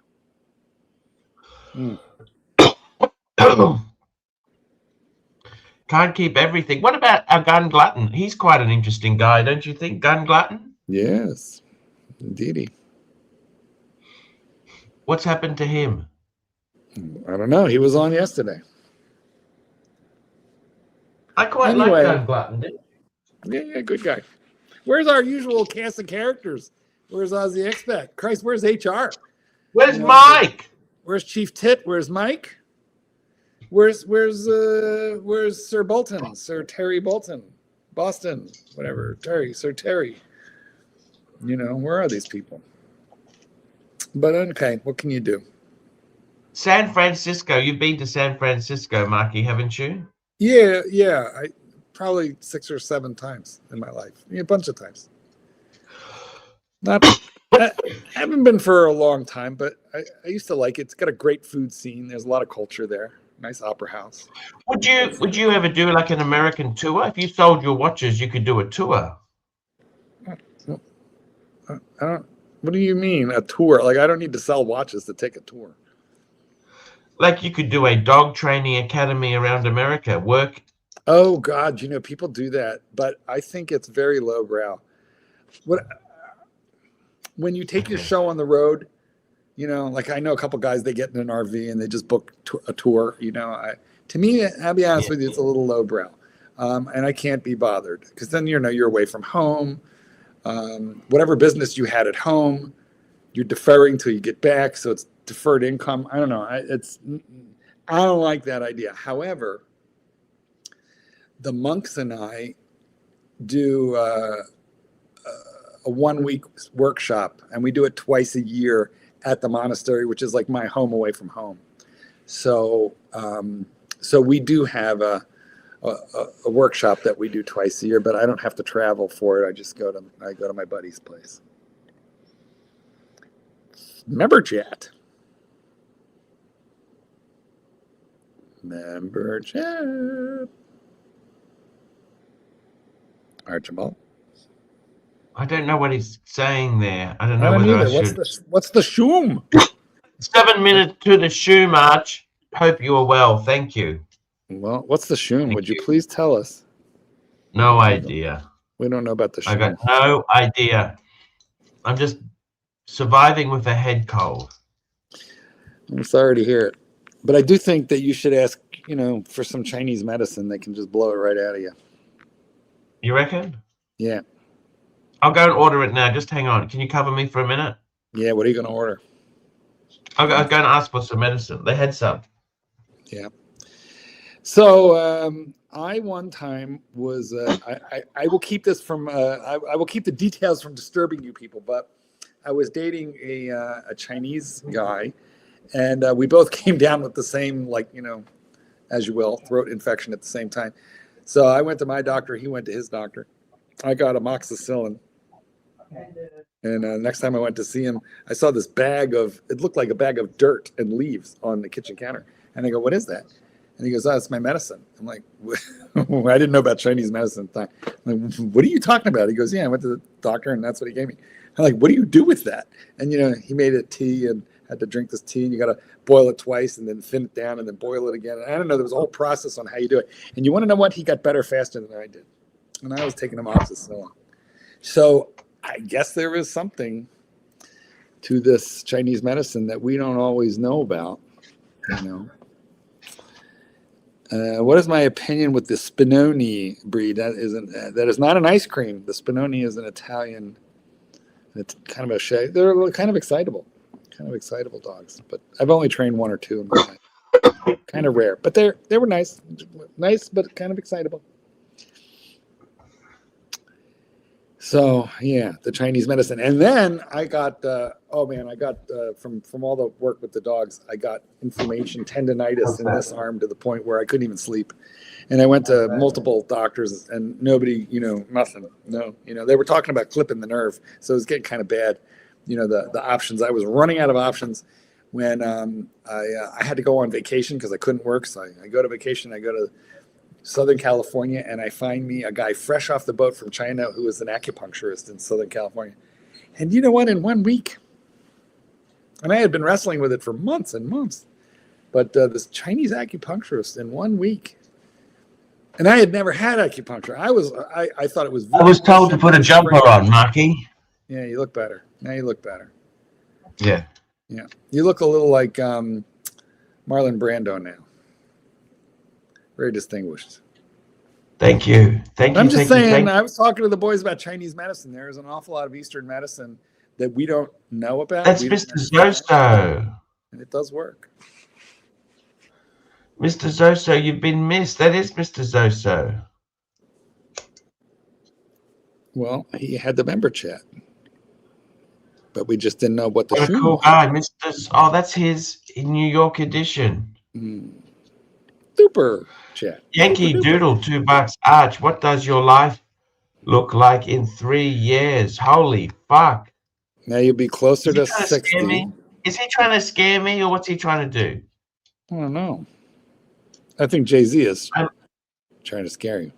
Can't keep everything. What about a Gun Glutton? He's quite an interesting guy, don't you think, Gun Glutton? Yes. Indeedy. What's happened to him? I don't know. He was on yesterday. I quite like Doug Glutton. Yeah, good guy. Where's our usual cast of characters? Where's Ozzy Expat? Christ, where's HR? Where's Mike? Where's Chief Tit? Where's Mike? Where's Sir Bolton? Sir Terry Bolton? Boston, whatever. Sir Terry. Where are these people? But okay, what can you do? San Francisco. You've been to San Francisco, Marky, haven't you? Yeah. I probably 6 or 7 times in my life. A bunch of times. I haven't been for a long time, but I used to like it. It's got a great food scene. There's a lot of culture there. Nice opera house. Would you ever do like an American tour? If you sold your watches, you could do a tour. I don't. What do you mean a tour? Like I don't need to sell watches to take a tour. Like you could do a dog training academy around America. Work. Oh God, people do that, but I think it's very lowbrow. When you take your show on the road, like I know a couple guys, they get in an RV and they just book a tour. To me, I'll be honest with you, it's a little lowbrow, and I can't be bothered because then you're away from home. Whatever business you had at home, you're deferring till you get back, so it's deferred income. I don't know. I don't like that idea. However, the monks and I do a 1-week workshop, and we do it twice a year at the monastery, which is like my home away from home. So we do have a workshop that we do twice a year, but I don't have to travel for it. I just go to my buddy's place. Member chat. Archibald. I don't know what he's saying there. I don't I know don't whether either. I should. What's the shoom? 7 minutes to the shoe, March. Hope you are well. Thank you. Well, what's the shoom? Would you please tell us? No idea. We don't know about the shoom. I got no idea. I'm just surviving with a head cold. I'm sorry to hear it. But I do think that you should ask, for some Chinese medicine. They can just blow it right out of you. You reckon? Yeah. I'll go and order it now. Just hang on. Can you cover me for a minute? Yeah, what are you going to order? I'll go and ask for some medicine. They had some. Yeah. So I one time was, I will keep this from, I will keep the details from disturbing you people, but I was dating a Chinese guy, and we both came down with the same, as you will, throat infection at the same time. So I went to my doctor. He went to his doctor. I got amoxicillin. And next time I went to see him, I saw this it looked like a bag of dirt and leaves on the kitchen counter. And I go, what is that? And he goes, oh, it's my medicine. I'm like, I didn't know about Chinese medicine at the time. I'm like, what are you talking about? He goes, yeah, I went to the doctor and that's what he gave me. I'm like, what do you do with that? And, he made a tea and had to drink this tea, and you got to boil it twice and then thin it down and then boil it again. And I don't know. There was a whole process on how you do it. And you want to know what? He got better faster than I did. And I was taking amoxicillin. So I guess there is something to this Chinese medicine that we don't always know about, What is my opinion with the Spinoni breed? That is not an ice cream. The Spinoni is an Italian. It's kind of a shade. They're kind of excitable dogs. But I've only trained 1 or 2 in my life. Kind of rare, but they were nice, but kind of excitable. So yeah, the Chinese medicine, and then I got from all the work with the dogs, I got inflammation, tendonitis in this arm to the point where I couldn't even sleep, and I went to multiple doctors, and nobody, nothing, no, they were talking about clipping the nerve, so it was getting kind of bad, the options. I was running out of options when I had to go on vacation because I couldn't work, so I go to vacation, I go to Southern California, and I find me a guy fresh off the boat from China who is an acupuncturist in Southern California. And you know what? In 1 week, and I had been wrestling with it for months and months, but this Chinese acupuncturist in 1 week, and I had never had acupuncture. I thought it was. I was told to put a jumper on, Marky. Yeah, you look better. Now you look better. Yeah. Yeah. You look a little like Marlon Brando now. Very distinguished. Thank you. I'm just saying, I was talking to the boys about Chinese medicine. There is an awful lot of Eastern medicine that we don't know about. That's Mr. Zoso. And it does work. Mr. Zoso, you've been missed. That is Mr. Zoso. Well, he had the member chat, but we just didn't know what the What a cool guy, Mr. Oh, that's his New York edition. Super chat. Yankee Doodle, $2. Arch, what does your life look like in 3 years? Holy fuck. Now you'll be closer to 60. Is he trying to scare me, or what's he trying to do? I don't know. I think Jay-Z is trying to scare you.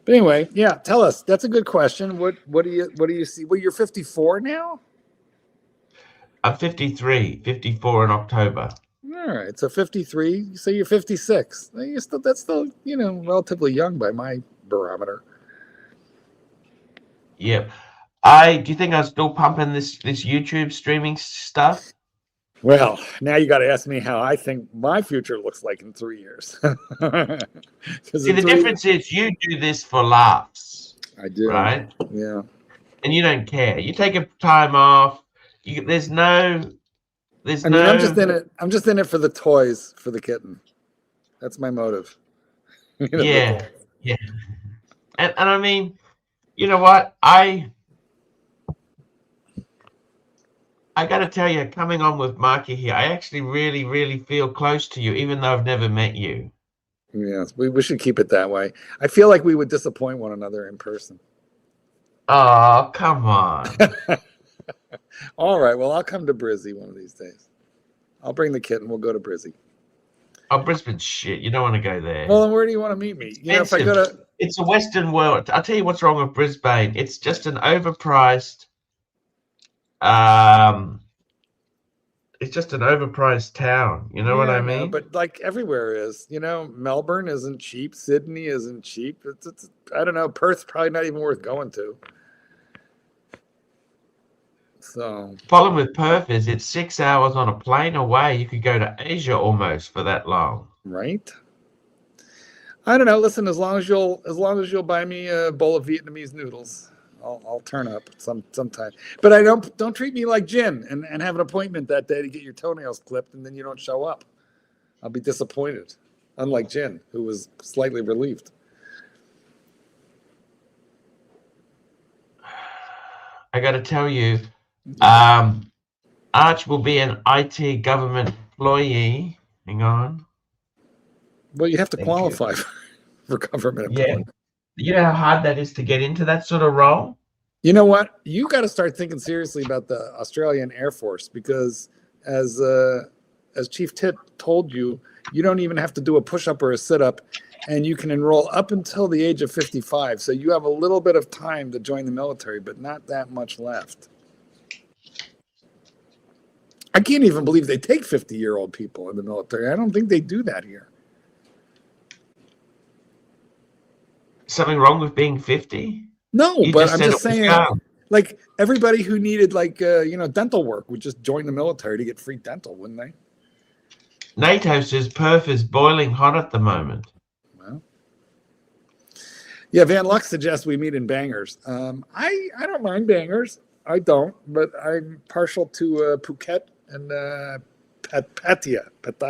But anyway, yeah, tell us. That's a good question. What do you see? Well, you're 54 now? I'm 53, 54 in October. All right, so 53. You say you're 56. That's still, relatively young by my barometer. Yep. Do you think I'm still pumping this YouTube streaming stuff? Well, now you got to ask me how I think my future looks like in 3 years. See, the difference is you do this for laughs. I do. Right? Yeah. And you don't care. You take a time off. I'm just in it for the toys for the kitten. That's my motive. Yeah. And I mean, you know what? I got to tell you, coming on with Marky here, I actually really, really feel close to you, even though I've never met you. Yes, we should keep it that way. I feel like we would disappoint one another in person. Oh, come on. All right, well, I'll come to Brizzy one of these days. I'll bring the kitten. We'll go to Brizzy. Oh, Brisbane's shit. You don't want to go there. Well, then where do you want to meet me? If I go to... It's a Western world. I'll tell you what's wrong with Brisbane. It's just an overpriced... it's just an overpriced town. You know what I mean? But like everywhere is. Melbourne isn't cheap. Sydney isn't cheap. It's I don't know. Perth's probably not even worth going to. So problem with Perth is it's 6 hours on a plane away. You could go to Asia almost for that long. Right. I don't know. Listen, as long as you'll buy me a bowl of Vietnamese noodles, I'll turn up sometime. But I don't treat me like Jin and have an appointment that day to get your toenails clipped and then you don't show up. I'll be disappointed. Unlike Jin, who was slightly relieved. I got to tell you, Arch will be an IT government employee. Hang on. Well, you have to qualify for government employment. You know how hard that is to get into that sort of role? You know what? You got to start thinking seriously about the Australian Air Force because as Chief Tit told you, you don't even have to do a push-up or a sit-up, and you can enroll up until the age of 55. So you have a little bit of time to join the military, but not that much left. I can't even believe they take 50-year-old people in the military. I don't think they do that here. Something wrong with being 50? No, but I'm just saying, like everybody who needed dental work would just join the military to get free dental, wouldn't they? NATO says Perth is boiling hot at the moment. Well, yeah, Van Lux suggests we meet in Bangors. I don't mind Bangors. I don't, but I'm partial to Phuket and Pattaya. But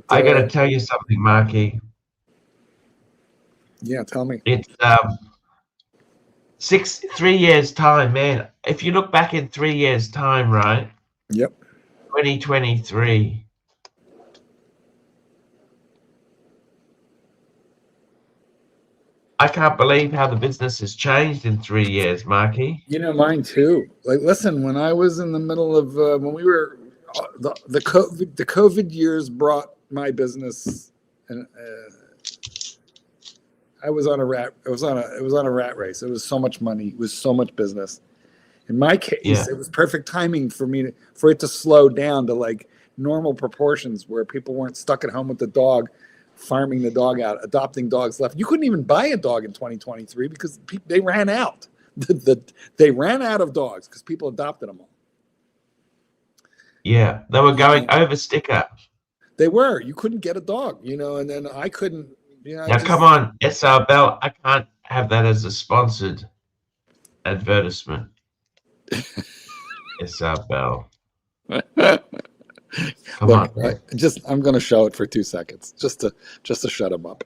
I got to tell you something, Marky. Yeah, tell me. It's 3 years time, man. If you look back in 3 years time, right? Yep. 2023. I can't believe how the business has changed in 3 years, Marky. Mine too. Like, listen, when I was in the middle of when we were the COVID years brought my business, and I was on a rat. It was on a rat race. It was so much money. It was so much business. In my case, it was perfect timing for it to slow down to like normal proportions where people weren't stuck at home with the dog, farming the dog out, adopting dogs left. You couldn't even buy a dog in 2023 because they ran out. They ran out of dogs because people adopted them all. Yeah, they were going over sticker. They were. You couldn't get a dog, you know, and then I couldn't, you know, I Now, just, come on, SR Bell. I can't have that as a sponsored advertisement. SR Bell. Come look, on. I'm going to show it for 2 seconds just to shut him up.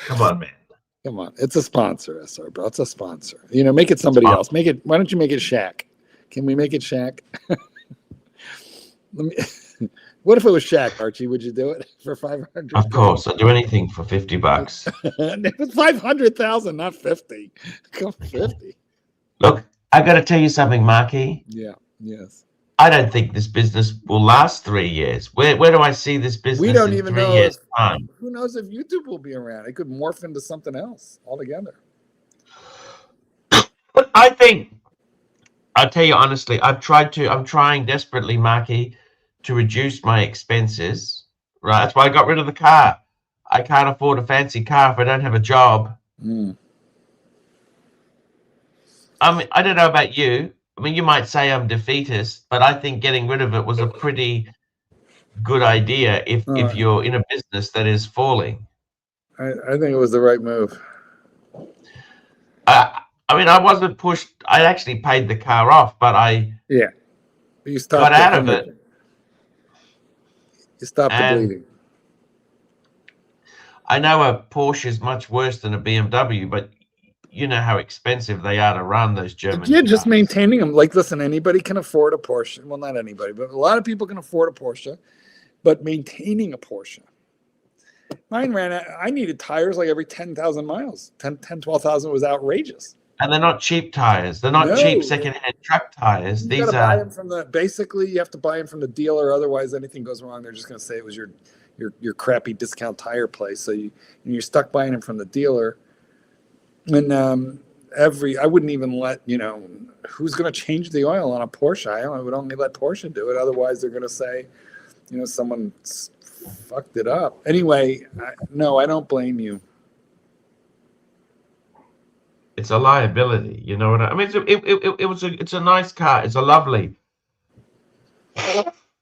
Come on, man. Come on. It's a sponsor, SR Bell. It's a sponsor. You know, make it somebody else. Make it, why don't you make it Shaq? Can we make it Shaq? What if it was Shaq, Archie? Would you do it for 500? Of course, I'll do anything for $50. It was 500,000, not 50. Come 50. Look, I got to tell you something, Marky. Yeah. Yes. I don't think this business will last 3 years. Where do I see this business We don't in even 3 know. years' time? Who knows if YouTube will be around? It could morph into something else altogether. But I think, I'll tell you honestly, I'm trying desperately, Marky, to reduce my expenses. Right, that's why I got rid of the car. I can't afford a fancy car if I don't have a job. I mean, I don't know about you. I mean, you might say I'm defeatist, but I think getting rid of it was a pretty good idea if you're in a business that is falling. I think it was the right move. I mean, I wasn't pushed. I actually paid the car off, but You stopped got out of it. You stopped the bleeding. I know a Porsche is much worse than a BMW, but you know how expensive they are to run, those German Yeah, cars. just maintaining them. Like, listen, anybody can afford a Porsche. Well, not anybody, but a lot of people can afford a Porsche. But maintaining a Porsche. Mine ran out. I needed tires like every 10,000 miles. 12,000 was outrageous. And they're not cheap tires. They're not cheap secondhand truck tires. You gotta buy them from basically you have to buy them from the dealer, otherwise anything goes wrong, they're just gonna say it was your crappy discount tire place. So you're stuck buying them from the dealer. And I wouldn't even let, you know, who's gonna change the oil on a Porsche? I would only let Porsche do it. Otherwise they're gonna say, you know, someone fucked it up. Anyway, no, I don't blame you. It's a liability, you know what I mean? It's a nice car. It's a lovely.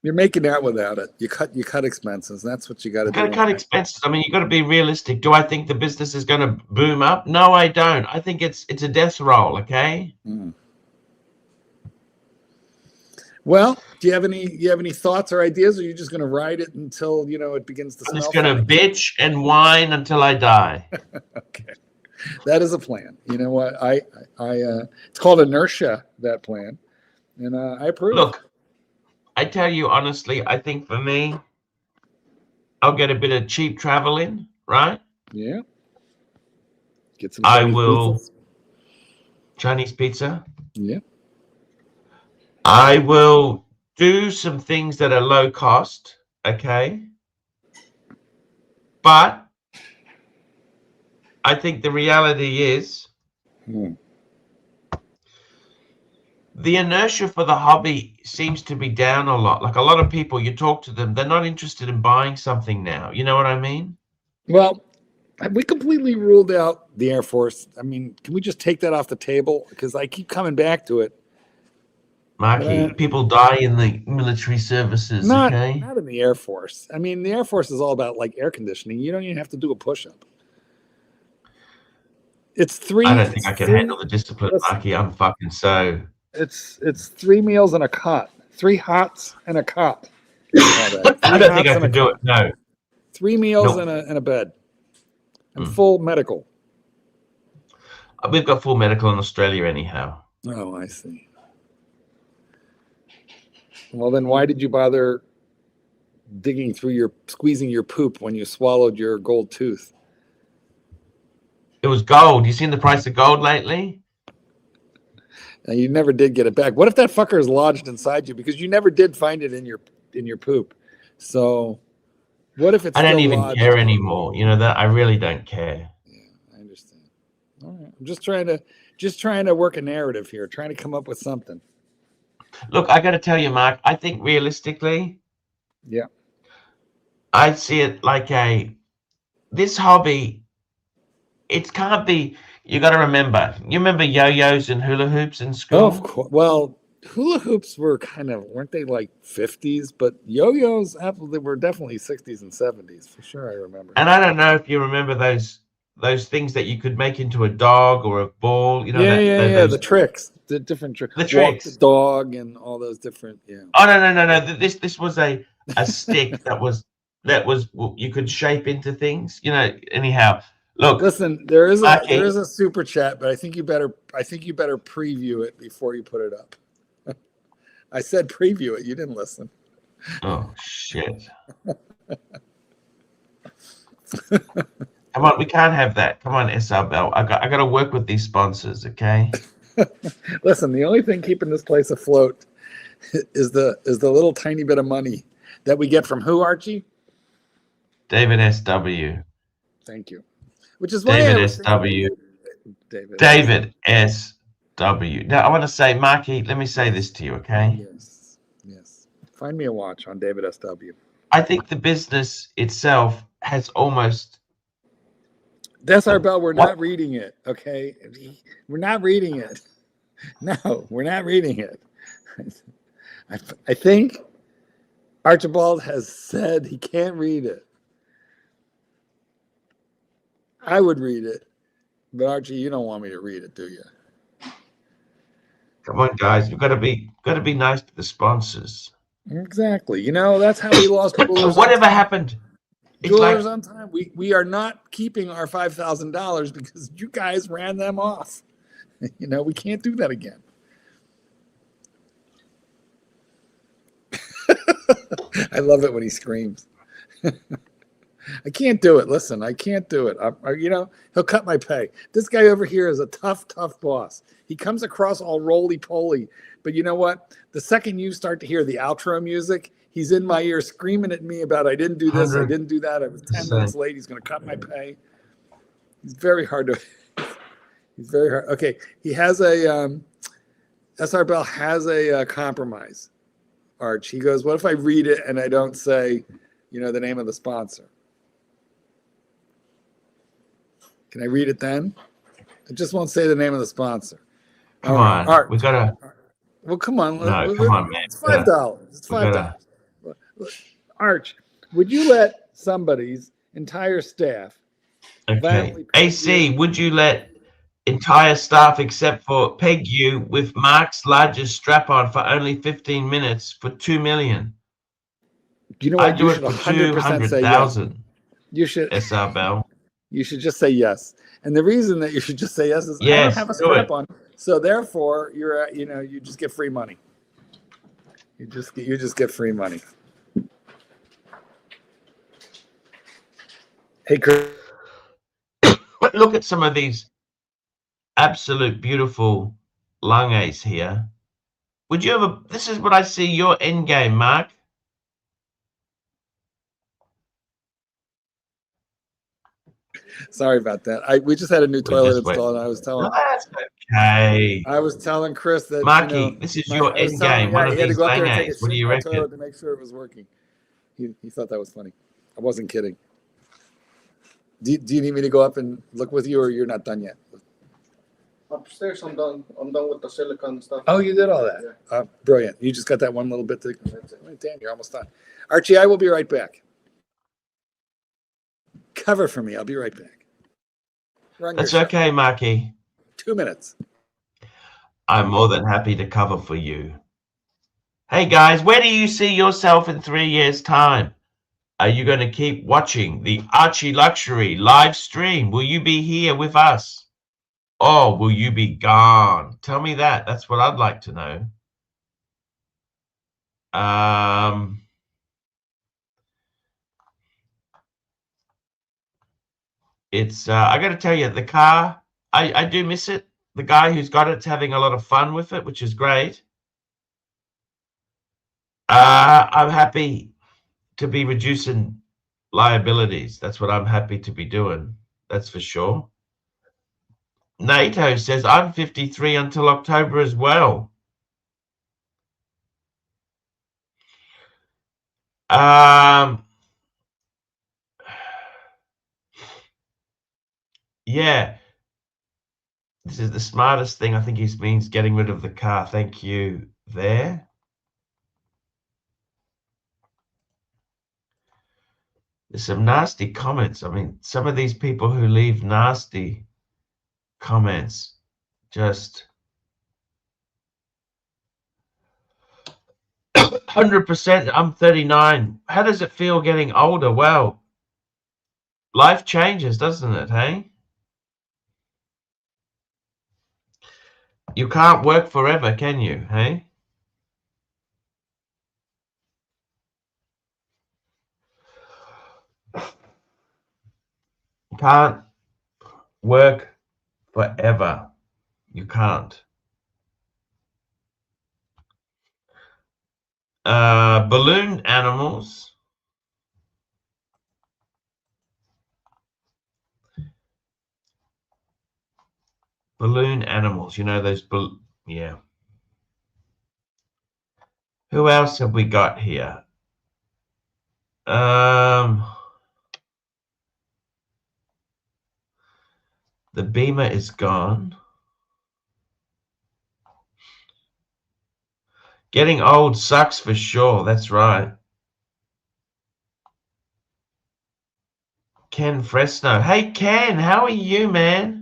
You're making out without it. You cut expenses. That's what you got to do. Got to cut expenses. I mean, you got to be realistic. Do I think the business is going to boom up? No, I don't. I think it's a death roll. Okay. Well, do you have any thoughts or ideas, or are you just going to ride it until, you know, it begins to smell? I'm just going to bitch and whine until I die. Okay. That is a plan. You know what? It's called inertia, that plan. And I approve. Look, I tell you honestly, I think for me, I'll get a bit of cheap travel in, right? Yeah. Get some Chinese pizza. Yeah. I will do some things that are low cost, okay? But I think the reality is the inertia for the hobby seems to be down a lot. Like a lot of people, you talk to them, they're not interested in buying something now. You know what I mean? Well, we completely ruled out the Air Force. I mean, can we just take that off the table? Because I keep coming back to it. Marky, people die in the military services, not okay? Not in the Air Force. I mean, the Air Force is all about like air conditioning. You don't even have to do a push-up. It's three. I don't think I can handle the discipline, Marky. I'm fucking so. It's 3 meals and a cot. 3 hots and a cot. I don't think I can do it. No. 3 meals and a bed. And full medical. We've got full medical in Australia anyhow. Oh, I see. Well, then why did you bother squeezing your poop when you swallowed your gold tooth? It was gold. You seen the price of gold lately? And you never did get it back. What if that fucker is lodged inside you? Because you never did find it in your poop. So what if it's I don't even care anymore. You know that I really don't care. Yeah, I understand. All right. I'm just trying to work a narrative here, trying to come up with something. Look, I got to tell you, Mark, I think realistically, I see it like this hobby, it can't be, You got to remember. You remember yo-yos and hula hoops in Oh, of school? course. Well, hula hoops were kind of, weren't they like 50s? But yo-yos, they were definitely 60s and 70s for sure. I remember. And I don't know if you remember those things that you could make into a dog or a ball. You know Yeah, that, yeah, that yeah. The those tricks, the different tricks, the walk the tricks. dog, and all those different. Yeah. Oh no no no no! This was a stick that was you could shape into things. You know. Anyhow, look, Listen, there is a Marky. super chat, but I think you better preview it before you put it up. I said preview it. You didn't listen. Oh shit! Come on, we can't have that. Come on, SR Bell. I got to work with these sponsors. Okay. Listen, the only thing keeping this place afloat is the little tiny bit of money that we get from who, Archie? David SW. Thank you. Which is why I David was thinking SW. David S. David SW. Now I want to say, Marky. Let me say this to you. Okay. Yes. Yes. Find me a watch on David SW. I think the business itself has almost That's our bell. We're what not reading it. Okay. We're not reading it. No, we're not reading it. I think Archibald has said he can't read it. I would read it, but Archie, you don't want me to read it, do you? Come on, guys. We've got to be nice to the sponsors. Exactly. You know, that's how we lost Jewelers. Whatever happened? It's Jewelers like on Time. We are not keeping our $5,000 because you guys ran them off. You know, we can't do that again. I love it when he screams. I can't do it. Listen, I can't do it. You know, he'll cut my pay. This guy over here is a tough boss. He comes across all roly-poly. But you know what? The second you start to hear the outro music, he's in my ear screaming at me about I didn't do this, I didn't do that. I was 10 minutes late. He's going to cut my pay. He's very hard to... He's very hard. Okay, he has a... SR Bell has a compromise, Arch. He goes, what if I read it and I don't say, you know, the name of the sponsor? Can I read it then? I just won't say the name of the sponsor. Come on. Art. We gotta. Well, come on. No, come on, man. It's $5. It's $5. Arch, would you let somebody's entire staff? Okay. AC, would you let entire staff except for peg you with Mark's largest strap-on for only 15 minutes for $2 million? You know what? I do it for 200,000. You should. SR Bell. You should just say yes. And the reason that you should just say yes is yes, I don't have a strap on, so therefore you're you just get free money. You just get free money. Hey, Chris. Look at some of these absolute beautiful langes here. Would you ever? This is what I see your end game, Mark. Sorry about that. We just had a new toilet installed, and I was telling. No, that's okay. I was telling Chris that Marky, this is your end game. One of these langes. What do you reckon? To make sure it was working. He thought that was funny. I wasn't kidding. Do you need me to go up and look with you, or you're not done yet? Upstairs, I'm done. I'm done with the silicone stuff. Oh, you did all that. Yeah. Brilliant. You just got that one little bit. Damn, you're almost done. Archie, I will be right back. Cover for me. I'll be right back. That's okay, Marky. 2 minutes. I'm more than happy to cover for you. Hey, guys, where do you see yourself in 3 years' time? Are you going to keep watching the Archie Luxury live stream? Will you be here with us? Or will you be gone? Tell me that. That's what I'd like to know. It's I got to tell you, the car, I do miss it. The guy who's got it's having a lot of fun with it, which is great. I'm happy to be reducing liabilities. That's what I'm happy to be doing. That's for sure. NATO says I'm 53 until October as well. Yeah. This is the smartest thing. I think he means getting rid of the car. Thank you there. There's some nasty comments. I mean, some of these people who leave nasty comments just 100%. I'm 39. How does it feel getting older? Well, life changes, doesn't it, hey? You can't work forever, can you, hey? You can't work forever. You can't. Balloon animals. Balloon animals, you know those, yeah. Who else have we got here? The Beamer is gone. Getting old sucks for sure, that's right. Ken Fresno. Hey, Ken, how are you, man?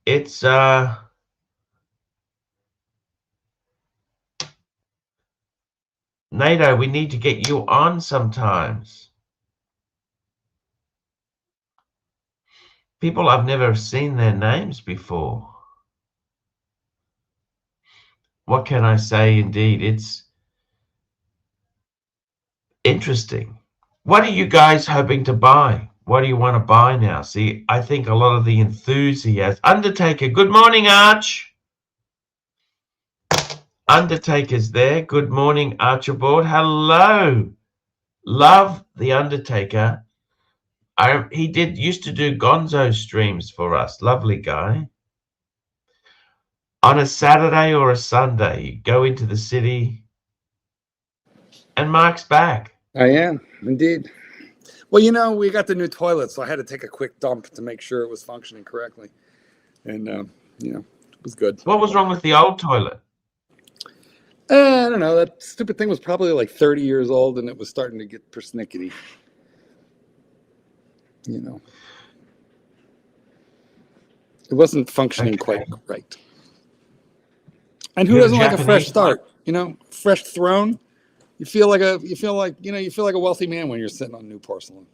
It's, NATO, we need to get you on sometimes. People I've never seen their names before. What can I say? Indeed, it's interesting. What are you guys hoping to buy? What do you want to buy now? See, I think a lot of the enthusiasts. Undertaker, good morning, Arch. Undertaker's there. Good morning, Archibald. Hello. Love the Undertaker. He used to do Gonzo streams for us. Lovely guy. On a Saturday or a Sunday, you go into the city, and Mark's back. I am, indeed. Well, you know, we got the new toilet, so I had to take a quick dump to make sure it was functioning correctly. And, you know, it was good. What was wrong with the old toilet? I don't know. That stupid thing was probably like 30 years old, and it was starting to get persnickety. You know. It wasn't functioning quite right. And who doesn't like a fresh start? You know, fresh throne. You feel like a wealthy man when you're sitting on new porcelain.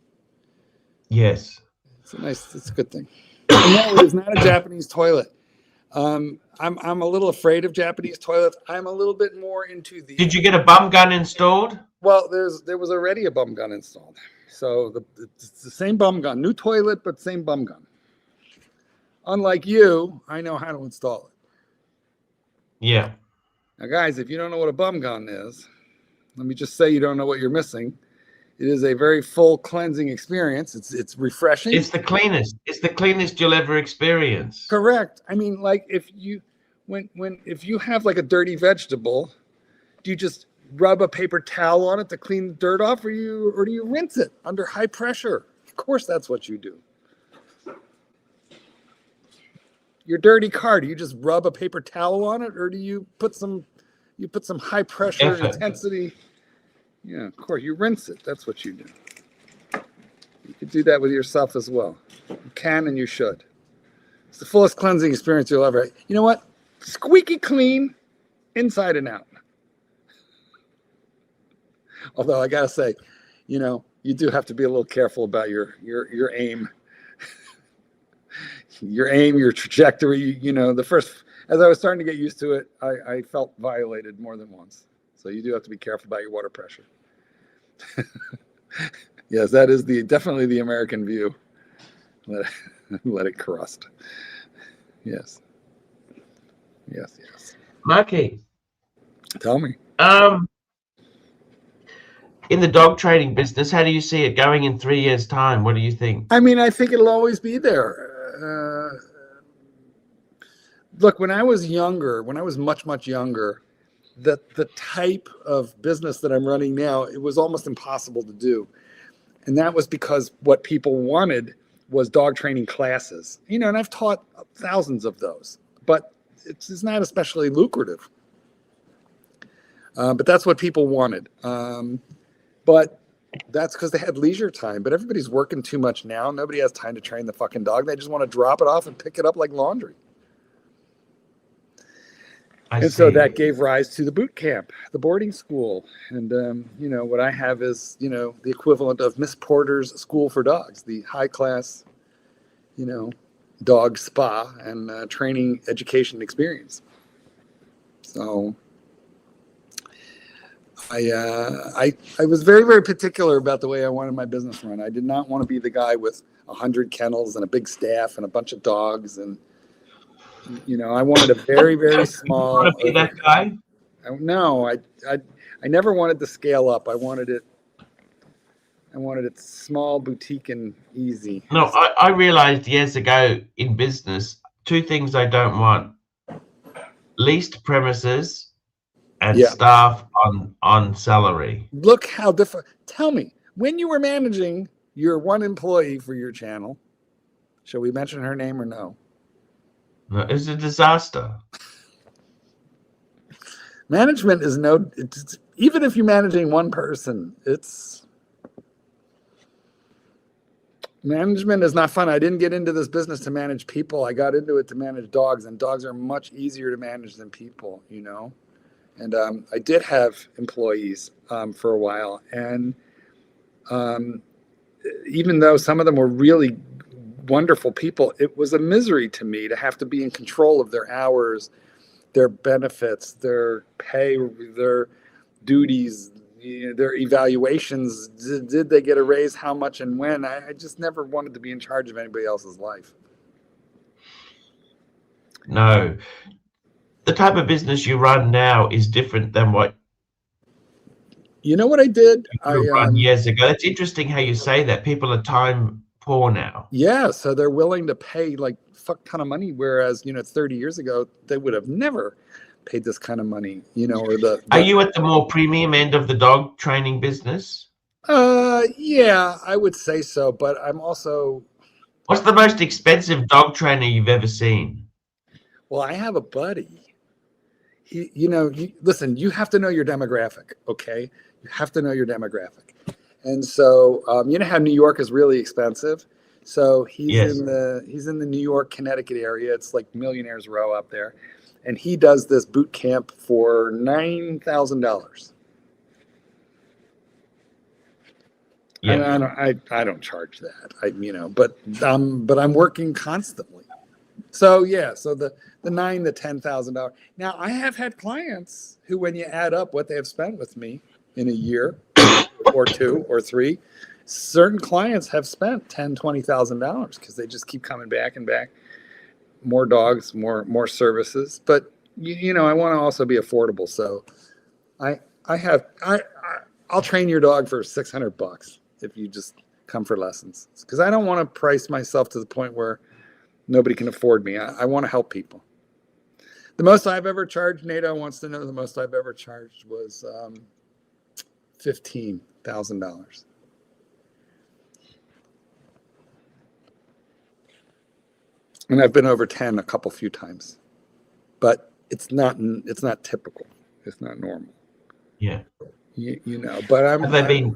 Yes. It's a good thing. And no, it is not a Japanese toilet. I'm a little afraid of Japanese toilets. I'm a little bit more into the. Did you get a bum gun installed? Well, there was already a bum gun installed. So it's the same bum gun, new toilet, but same bum gun. Unlike you, I know how to install it. Yeah. Now, guys, if you don't know what a bum gun is, let me just say you don't know what you're missing. It is a very full cleansing experience. It's refreshing. It's the cleanest. It's the cleanest you'll ever experience. Correct. I mean, like if you have like a dirty vegetable, do you just rub a paper towel on it to clean the dirt off, or do you rinse it under high pressure? Of course, that's what you do. Your dirty car, do you just rub a paper towel on it, or do you put some high pressure intensity? Yeah, of course, you rinse it. That's what you do. You could do that with yourself as well. You can and you should. It's the fullest cleansing experience you'll ever. You know what? Squeaky clean, inside and out. Although I gotta say, you know, you do have to be a little careful about your aim. Your aim, your trajectory, you know, as I was starting to get used to it, I felt violated more than once. So you do have to be careful about your water pressure. Yes, that is definitely the American view. Let it crust. Yes. Yes. Marky. Tell me. In the dog training business, how do you see it going in 3 years' time? What do you think? I mean, I think it'll always be there. Look, when I was much younger, the type of business that I'm running now, it was almost impossible to do. And that was because what people wanted was dog training classes, you know, and I've taught thousands of those, but it's not especially lucrative. But that's what people wanted. But that's because they had leisure time. But everybody's working too much now. Nobody has time to train the fucking dog. They just want to drop it off and pick it up like laundry. So that gave rise to the boot camp, the boarding school. And, you know, what I have is, you know, the equivalent of Miss Porter's School for Dogs, the high class, you know, dog spa and training education experience. So I was very, very particular about the way I wanted my business run. I did not want to be the guy with 100 kennels and a big staff and a bunch of dogs. And, you know, I wanted a very, very small. You want to be that guy? No, I never wanted to scale up. I wanted it small, boutique, and easy. No, I realized years ago in business, two things I don't want: leased premises and staff on salary. Look how different. Tell me, when you were managing your one employee for your channel, shall we mention her name or no? No, it was a disaster. Management is even if you're managing one person, management is not fun. I didn't get into this business to manage people. I got into it to manage dogs, and dogs are much easier to manage than people, you know? And I did have employees for a while. And even though some of them were really wonderful people, it was a misery to me to have to be in control of their hours, their benefits, their pay, their duties, their evaluations. Did they get a raise? How much and when? I just never wanted to be in charge of anybody else's life. No. The type of business you run now is different than what you know what I did? I run years ago. That's interesting how you say that. People are time poor now. Yeah, so they're willing to pay like fuck ton of money, whereas, you know, 30 years ago they would have never paid this kind of money, you know. Or are you at the more premium end of the dog training business? Yeah, I would say so, but I'm also. What's the most expensive dog trainer you've ever seen? Well, I have a buddy. Listen, you have to know your demographic, okay? You have to know your demographic. And so, you know how New York is really expensive? So he's in the New York, Connecticut area. It's like Millionaires Row up there. And he does this boot camp for $9,000. Yeah. And I don't charge that. But I'm working constantly. So yeah, so the $9,000 to $10,000. Now I have had clients who, when you add up what they have spent with me in a year or two or three, certain clients have spent $10,000, $20,000 because they just keep coming back and back. More dogs, more services. But you know, I want to also be affordable. So I'll train your dog for $600 if you just come for lessons, because I don't want to price myself to the point where nobody can afford me. I want to help people. The most I've ever charged, NATO wants to know, the most I've ever charged was $15,000. And I've been over 10 a few times, but it's not typical. It's not normal. Yeah. You know, but have they been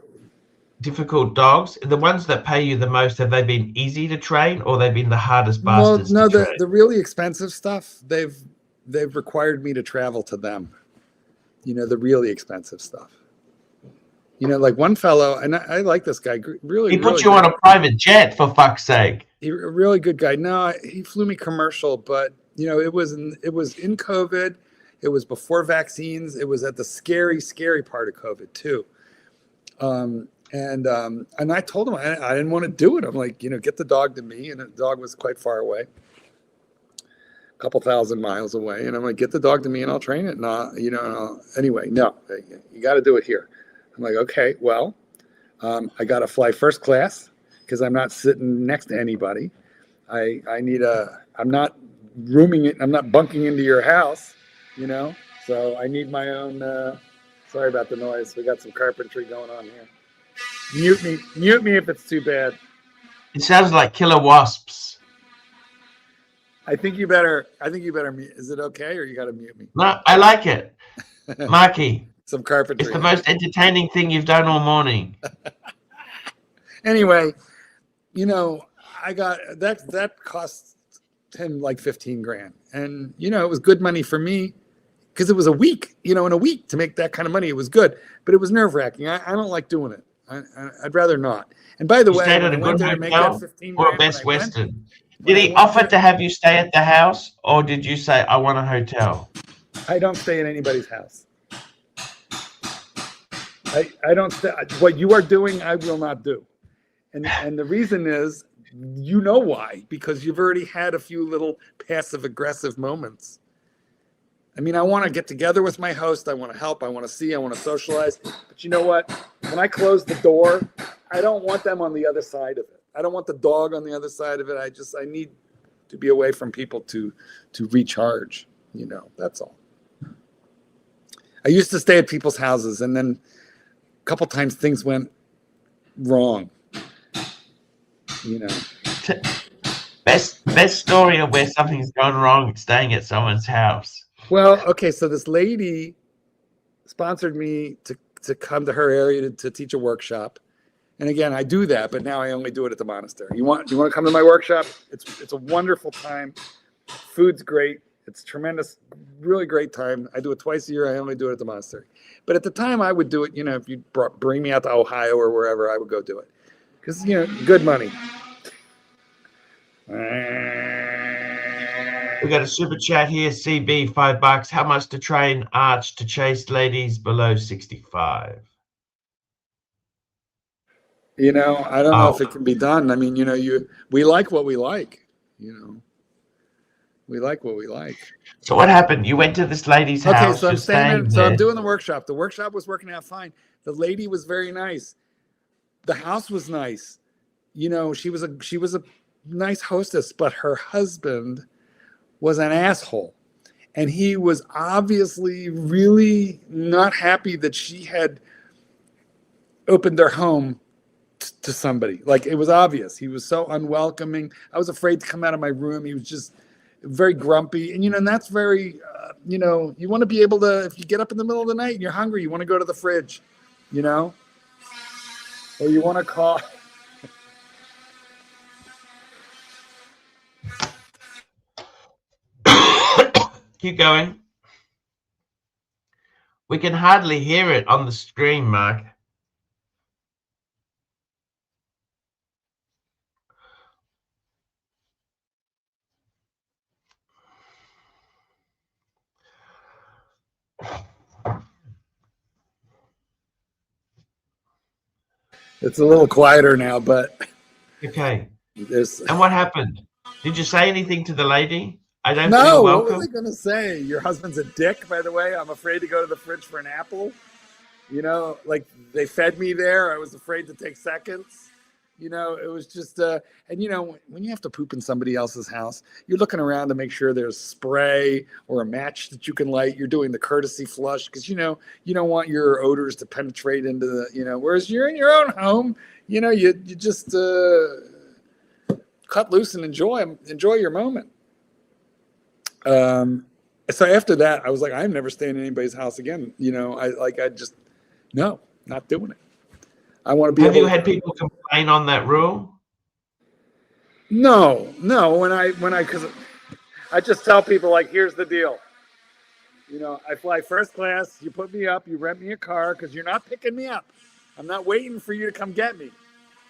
difficult dogs? The ones that pay you the most, have they been easy to train, or they've been the hardest bastards to train? The really expensive stuff, they've required me to travel to them. You know, the really expensive stuff. You know, like one fellow, and I like this guy. Really, he put you on a private jet, for fuck's sake. He a really good guy. No, he flew me commercial, but you know, it was in COVID. It was before vaccines. It was at the scary part of COVID too. And I told him I didn't want to do it. I'm like, you know, get the dog to me, and the dog was quite far away, a couple thousand miles away. And I'm like, get the dog to me, and I'll train it. Anyway, no, you got to do it here. I'm like, okay, well, I got to fly first class because I'm not sitting next to anybody. I'm not rooming it. I'm not bunking into your house, you know. So I need my own. Sorry about the noise. We got some carpentry going on here. Mute me if it's too bad. It sounds like killer wasps. I think you better mute. Is it okay, or you got to mute me? No, I like it. Marky, Some carpentry. it's the most entertaining thing you've done all morning. Anyway, you know, I got that cost him like 15 grand. And, you know, it was good money for me because it was a week, you know, in a week to make that kind of money. It was good, but it was nerve wracking. I don't like doing it. I'd rather not. And by the You way, stayed when at I a went good there to make that hotel 15 or a grand, Best when I went, Western? when Did I he went offer there, to have you stay at the house, or did you say, I want a hotel? I don't stay in anybody's house. I don't stay. What you are doing, I will not do. And the reason is, you know why? Because you've already had a few little passive aggressive moments. I mean, I want to get together with my host. I want to help. I want to see. I want to socialize. But you know what? When I close the door, I don't want them on the other side of it. I don't want the dog on the other side of it. I need to be away from people to recharge. You know, that's all. I used to stay at people's houses, and then a couple times things went wrong. You know. Best story of where something's gone wrong staying at someone's house. Well, okay, so this lady sponsored me to come to her area to teach a workshop. And again, I do that, but now I only do it at the monastery. You want to come to my workshop? It's a wonderful time. Food's great. It's tremendous, really great time. I do it twice a year. I only do it at the monastery. But at the time, I would do it, you know, if you bring me out to Ohio or wherever, I would go do it. Because, you know, good money. We got a super chat here, CB, $5. How much to train Arch to chase ladies below 65? You know, I don't know if it can be done. I mean, you know, we like what we like. You know, we like what we like. So what happened? You went to this lady's house. Okay, so I'm staying there. So I'm doing the workshop. The workshop was working out fine. The lady was very nice. The house was nice. You know, she was a nice hostess, but her husband was an asshole. And he was obviously really not happy that she had opened their home to somebody. Like, it was obvious. He was so unwelcoming. I was afraid to come out of my room. He was just very grumpy. And, you know, and that's very, you know, you want to be able to, if you get up in the middle of the night and you're hungry, you want to go to the fridge, you know, or you want to call. Keep going. We can hardly hear it on the stream, Mark. It's a little quieter now, but okay. And what happened? Did you say anything to the lady? I don't No, feel welcome. what was I going to say? Your husband's a dick, by the way. I'm afraid to go to the fridge for an apple. You know, like, they fed me there. I was afraid to take seconds. You know, it was just, and you know, when you have to poop in somebody else's house, you're looking around to make sure there's spray or a match that you can light. You're doing the courtesy flush because, you know, you don't want your odors to penetrate into the, you know, whereas you're in your own home, you know, you just cut loose and enjoy your moment. So after that, I was like, I'm never staying in anybody's house again. You know, no, not doing it. I want to be. Have you had people complain on that rule? No. Because I just tell people, like, here's the deal. You know, I fly first class. You put me up. You rent me a car because you're not picking me up. I'm not waiting for you to come get me.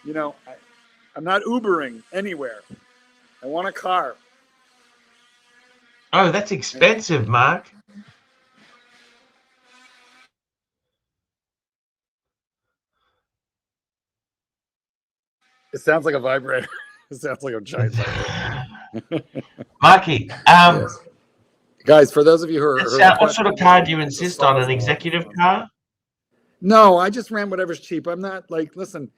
You know, I'm not Ubering anywhere. I want a car. Oh, that's expensive, Mark. It sounds like a vibrator. It sounds like a giant vibrator. Marky, yes. Guys, for those of you who are... what sort of car do you insist on? An executive car? No, I just ran whatever's cheap. I'm not like, listen,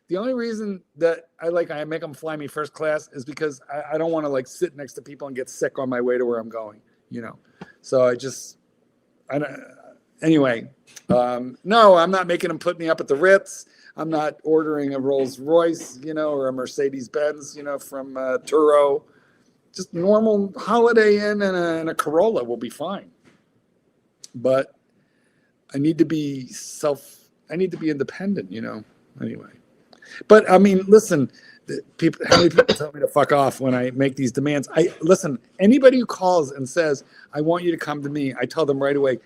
the only reason that I make them fly me first class is because I don't want to, like, sit next to people and get sick on my way to where I'm going, you know. So Anyway, no, I'm not making them put me up at the Ritz. I'm not ordering a Rolls Royce, or a Mercedes Benz, from Turo. Just normal Holiday Inn and a Corolla will be fine. But I need to be independent, anyway. But I mean, listen, how many people tell me to fuck off when I make these demands? Listen, anybody who calls and says, I want you to come to me, I tell them right away,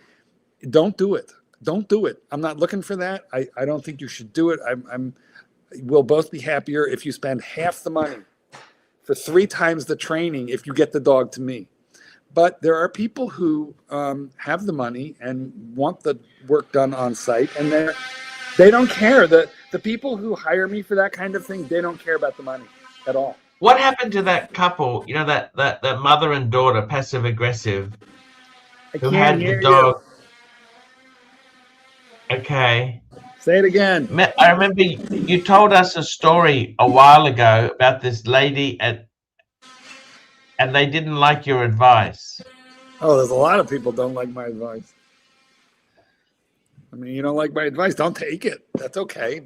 don't do it. Don't do it. I'm not looking for that. I don't think you should do it. We'll both be happier if you spend half the money for 3 times the training if you get the dog to me. But there are people who have the money and want the work done on site, and they don't care. The people who hire me for that kind of thing, they don't care about the money at all. What happened to that couple? That mother and daughter, passive aggressive, who had the dog? Okay. Say it again. I remember you told us a story a while ago about this lady and they didn't like your advice. Oh, there's a lot of people don't like my advice. I mean, you don't like my advice, don't take it. That's okay.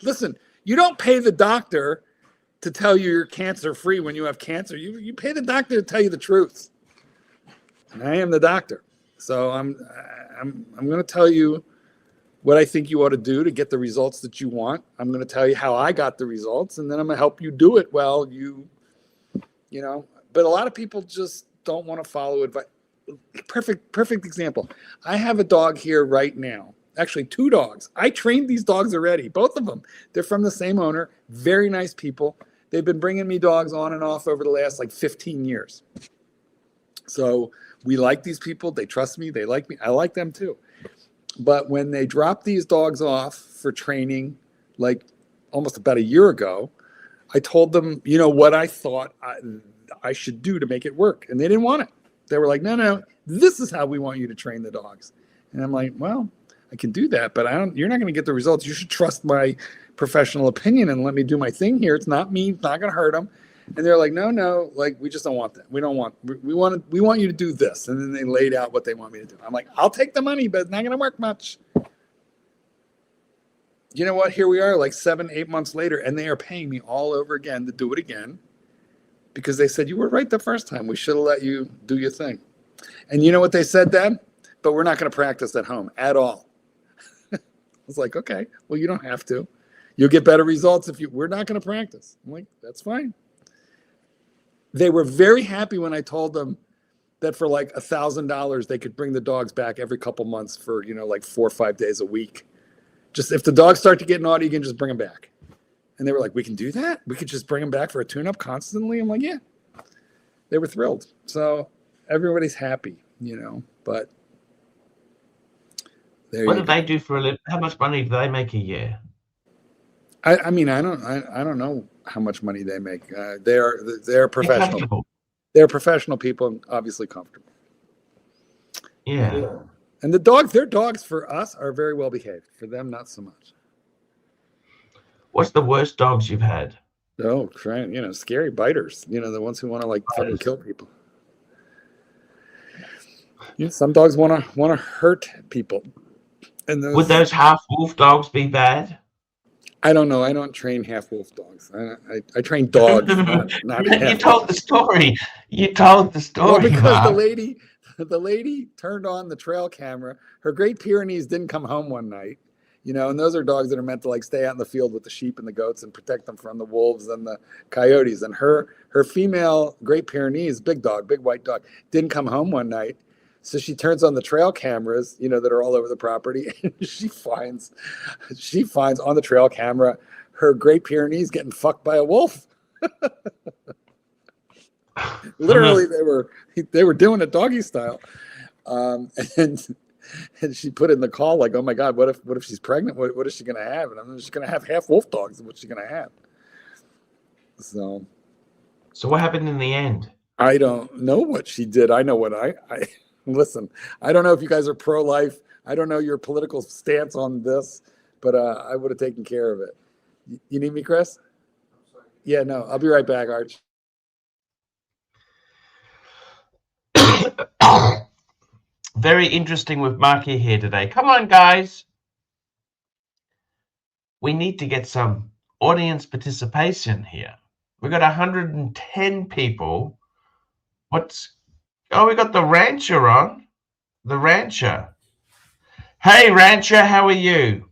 Listen, you don't pay the doctor to tell you you're cancer free when you have cancer. You pay the doctor to tell you the truth. And I am the doctor. So I'm going to tell you what I think you ought to do to get the results that you want. I'm going to tell you how I got the results, and then I'm going to help you do it well. But a lot of people just don't want to follow advice. Perfect example. I have a dog here right now. Actually, 2 dogs. I trained these dogs already, both of them. They're from the same owner. Very nice people. They've been bringing me dogs on and off over the last 15 years. So we like these people. They trust me. They like me. I like them too. But when they dropped these dogs off for training, almost about a year ago, I told them, what I thought I should do to make it work. And they didn't want it. They were like, no, this is how we want you to train the dogs. And I'm like, well, I can do that, but you're not going to get the results. You should trust my professional opinion and let me do my thing here. It's not me. It's not going to hurt them. And they're like, no, we just don't want that. We want you to do this. And then they laid out what they want me to do. I'm like, I'll take the money, but it's not going to work much. You know what? Here we are 7-8 months later, and they are paying me all over again to do it again because they said, you were right the first time. We should have let you do your thing. And you know what they said then? But we're not going to practice at home at all. I was like, okay, well, you don't have to. You'll get better results we're not going to practice. I'm like, that's fine. They were very happy when I told them that for $1,000, they could bring the dogs back every couple months for, 4 or 5 days a week. Just if the dogs start to get naughty, you can just bring them back. And they were like, we can do that? We could just bring them back for a tune-up constantly? I'm like, yeah. They were thrilled. So everybody's happy, but what do they do for a living? How much money do they make a year? I mean, I don't know how much money they make. They're professional. They're professional people and obviously comfortable. Yeah. And their dogs for us are very well behaved. For them, not so much. What's the worst dogs you've had? Oh, scary biters. The ones who want to fucking kill people. Some dogs want to hurt people. And would those half wolf dogs be bad? I don't know. I don't train half wolf dogs. I train dogs. not you told the story. Well, because the lady turned on the trail camera. Her Great Pyrenees didn't come home one night, and those are dogs that are meant to stay out in the field with the sheep and the goats and protect them from the wolves and the coyotes. And her female Great Pyrenees, big white dog, didn't come home one night. So she turns on the trail cameras, that are all over the property, and she finds on the trail camera her Great Pyrenees getting fucked by a wolf. Literally, they were doing it doggy style, and she put in the call oh my God, what if she's pregnant? What is she going to have? And I'm just going to have half wolf dogs. What's she going to have? So what happened in the end? I don't know what she did. I know what I listen. I don't know if you guys are pro-life. I don't know your political stance on this, but I would have taken care of it. You need me, Chris? Yeah, no. I'll be right back, Arch. Very interesting with Marky here today. Come on, guys. We need to get some audience participation here. We've got 110 people. Oh, we got the Rancher on. The Rancher. Hey, Rancher, how are you?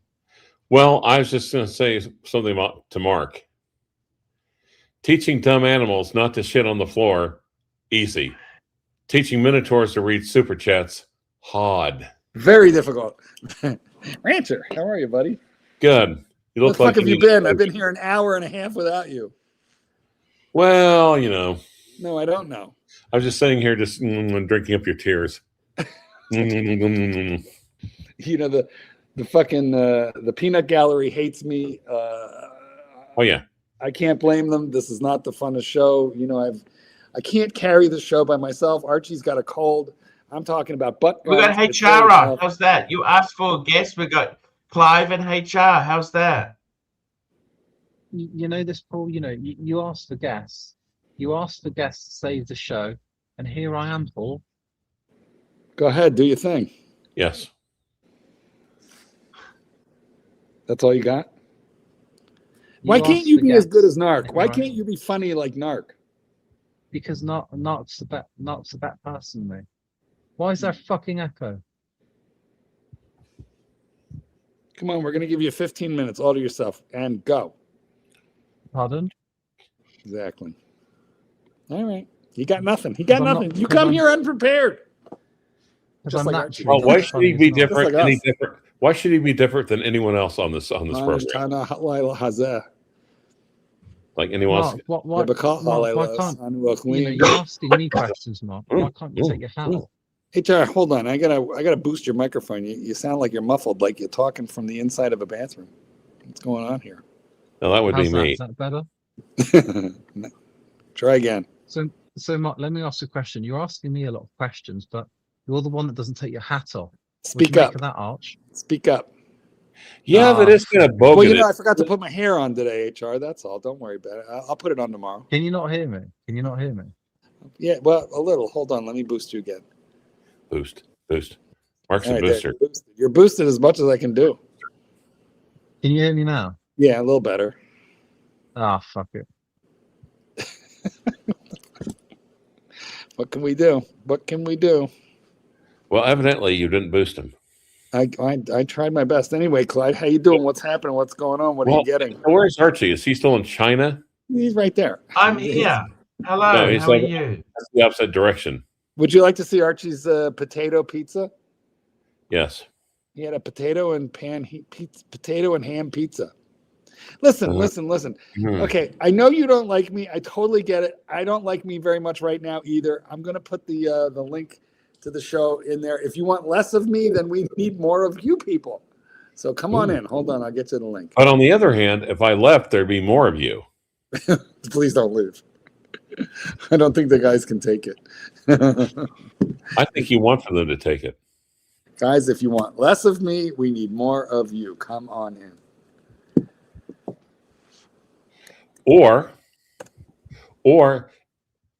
Well, I was just going to say something to Mark. Teaching dumb animals not to shit on the floor, easy. Teaching minotaurs to read super chats, hard. Very difficult. Rancher, how are you, buddy? Good. You Where look the like fuck have you been? I've been here an hour and a half without you. Well, you know. No, I don't know. I was just sitting here just drinking up your tears. You know, the fucking the peanut gallery hates me. Oh yeah. I can't blame them. This is not the funnest show. You know, I can't carry the show by myself. Archie's got a cold. I'm talking about butt We got guns. HR on. How's that? You asked for a guest. We got Clive and HR. How's that? You know this, Paul. You know, you asked for guests. You asked for guests to save the show, and here I am, Paul. Go ahead, do your thing. Yes. That's all you got? Why can't you be as good as Narc? Why can't you be funny like Narc? Because Narc's the best person, mate. Why is there a fucking echo? Come on, we're going to give you 15 minutes all to yourself and go. Pardon? Exactly. All right. You got nothing. He got nothing. You come here unprepared. Just like Archie. Well, why should he be different? Like different? Why should he be different than anyone else on this program? Like anyone else? Why can't you're asking me questions, Mark? Why can't you take your hat off? HR, hold on. I gotta boost your microphone. You sound like you're muffled, like you're talking from the inside of a bathroom. What's going on here? No, that would be me. Is that better? Try again. So Mark, let me ask you a question. You're asking me a lot of questions, but you're the one that doesn't take your hat off. Speak up. Make of that, Arch? Speak up. Yeah, that is kind of bogus. Well, you know, I forgot to put my hair on today, HR. That's all. Don't worry about it. I'll put it on tomorrow. Can you not hear me? Can you not hear me? Yeah, well, a little. Hold on. Let me boost you again. Boost. Mark's a booster. You're boosted as much as I can do. Can you hear me now? Yeah, a little better. Ah, fuck it. What can we do? What can we do? Well, evidently you didn't boost him. I tried my best. Anyway, Clyde, how you doing? What's happening? What's going on? What are you getting? Where's Archie? Is he still in China? He's right there. I'm here. Hello. No, how are you? That's the opposite direction. Would you like to see Archie's potato pizza? Yes. He had a potato and ham pizza. Listen. Okay, I know you don't like me. I totally get it. I don't like me very much right now either. I'm going to put the link to the show in there. If you want less of me, then we need more of you people. So come on in. Hold on, I'll get you the link. But on the other hand, if I left, there'd be more of you. Please don't leave. I don't think the guys can take it. I think you want for them to take it. Guys, if you want less of me, we need more of you. Come on in. Or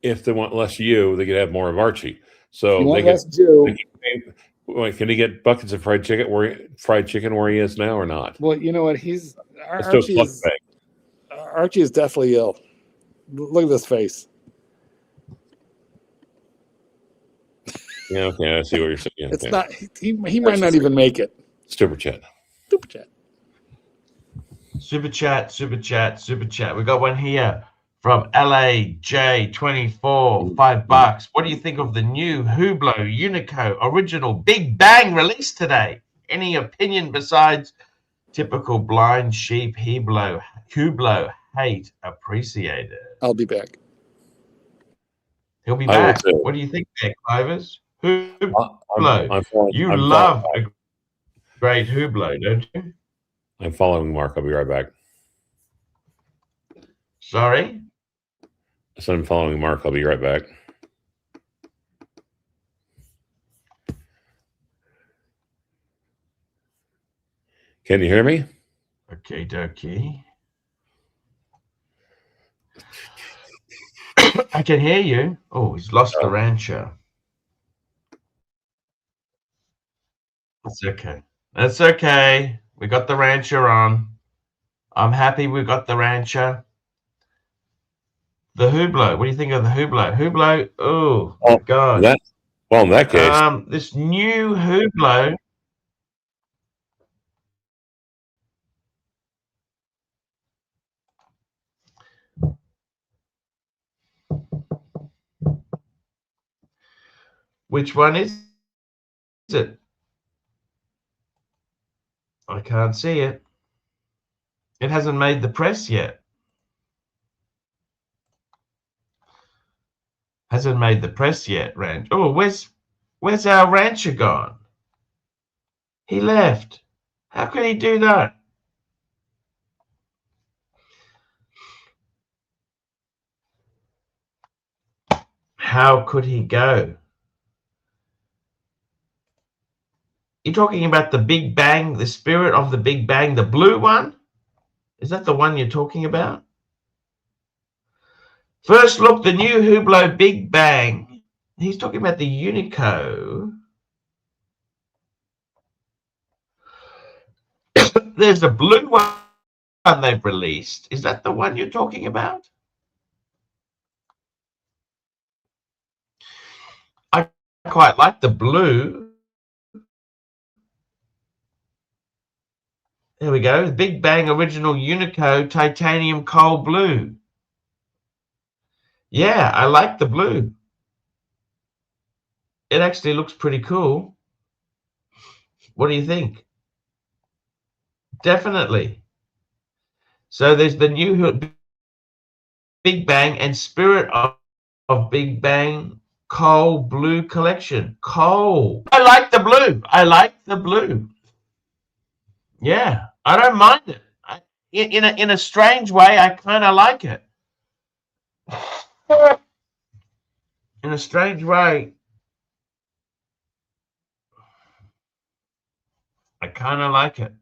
if they want less you, they could have more of Archie. So they can he get buckets of fried chicken where he is now or not? Well, you know what? Archie is deathly ill. Look at this face. Yeah, okay, I see what you're saying. It's not. He might not even make it. Super chat. Super chat. We got one here from LAJ24, $5. What do you think of the new Hublot Unico original Big Bang release today? Any opinion besides typical blind sheep Hublot hate appreciated? I'll be back. He'll be back. What do you think there, Clovers? Hublot. You love a great Hublot, don't you? I'm following Mark. I'll be right back. Sorry? So I'm following Mark. I'll be right back. Can you hear me? Okay, dokie. I can hear you. Oh, he's lost the rancher. That's okay. That's okay. We got the rancher on. I'm happy we got the rancher. The Hublot. What do you think of the Hublot? Hublot. Oh my God. In that case, This new Hublot. Which one is it? I can't see it. It hasn't made the press yet. Hasn't made the press yet, Ranch. Oh, where's our rancher gone? He left. How could he do that? How could he go? You're talking about the Big Bang, the spirit of the Big Bang, the blue one? Is that the one you're talking about? First look, the new Hublot Big Bang. He's talking about the Unico. There's a blue one they've released. Is that the one you're talking about? I quite like the blue. There we go. Big Bang Original Unico Titanium Coal Blue. Yeah, I like the blue. It actually looks pretty cool. What do you think? Definitely. So there's the new Big Bang and Spirit of Big Bang Coal Blue collection. Coal. I like the blue. I like the blue. Yeah, I don't mind it. In a strange way, I kind of like it. In a strange way, I kind of like it.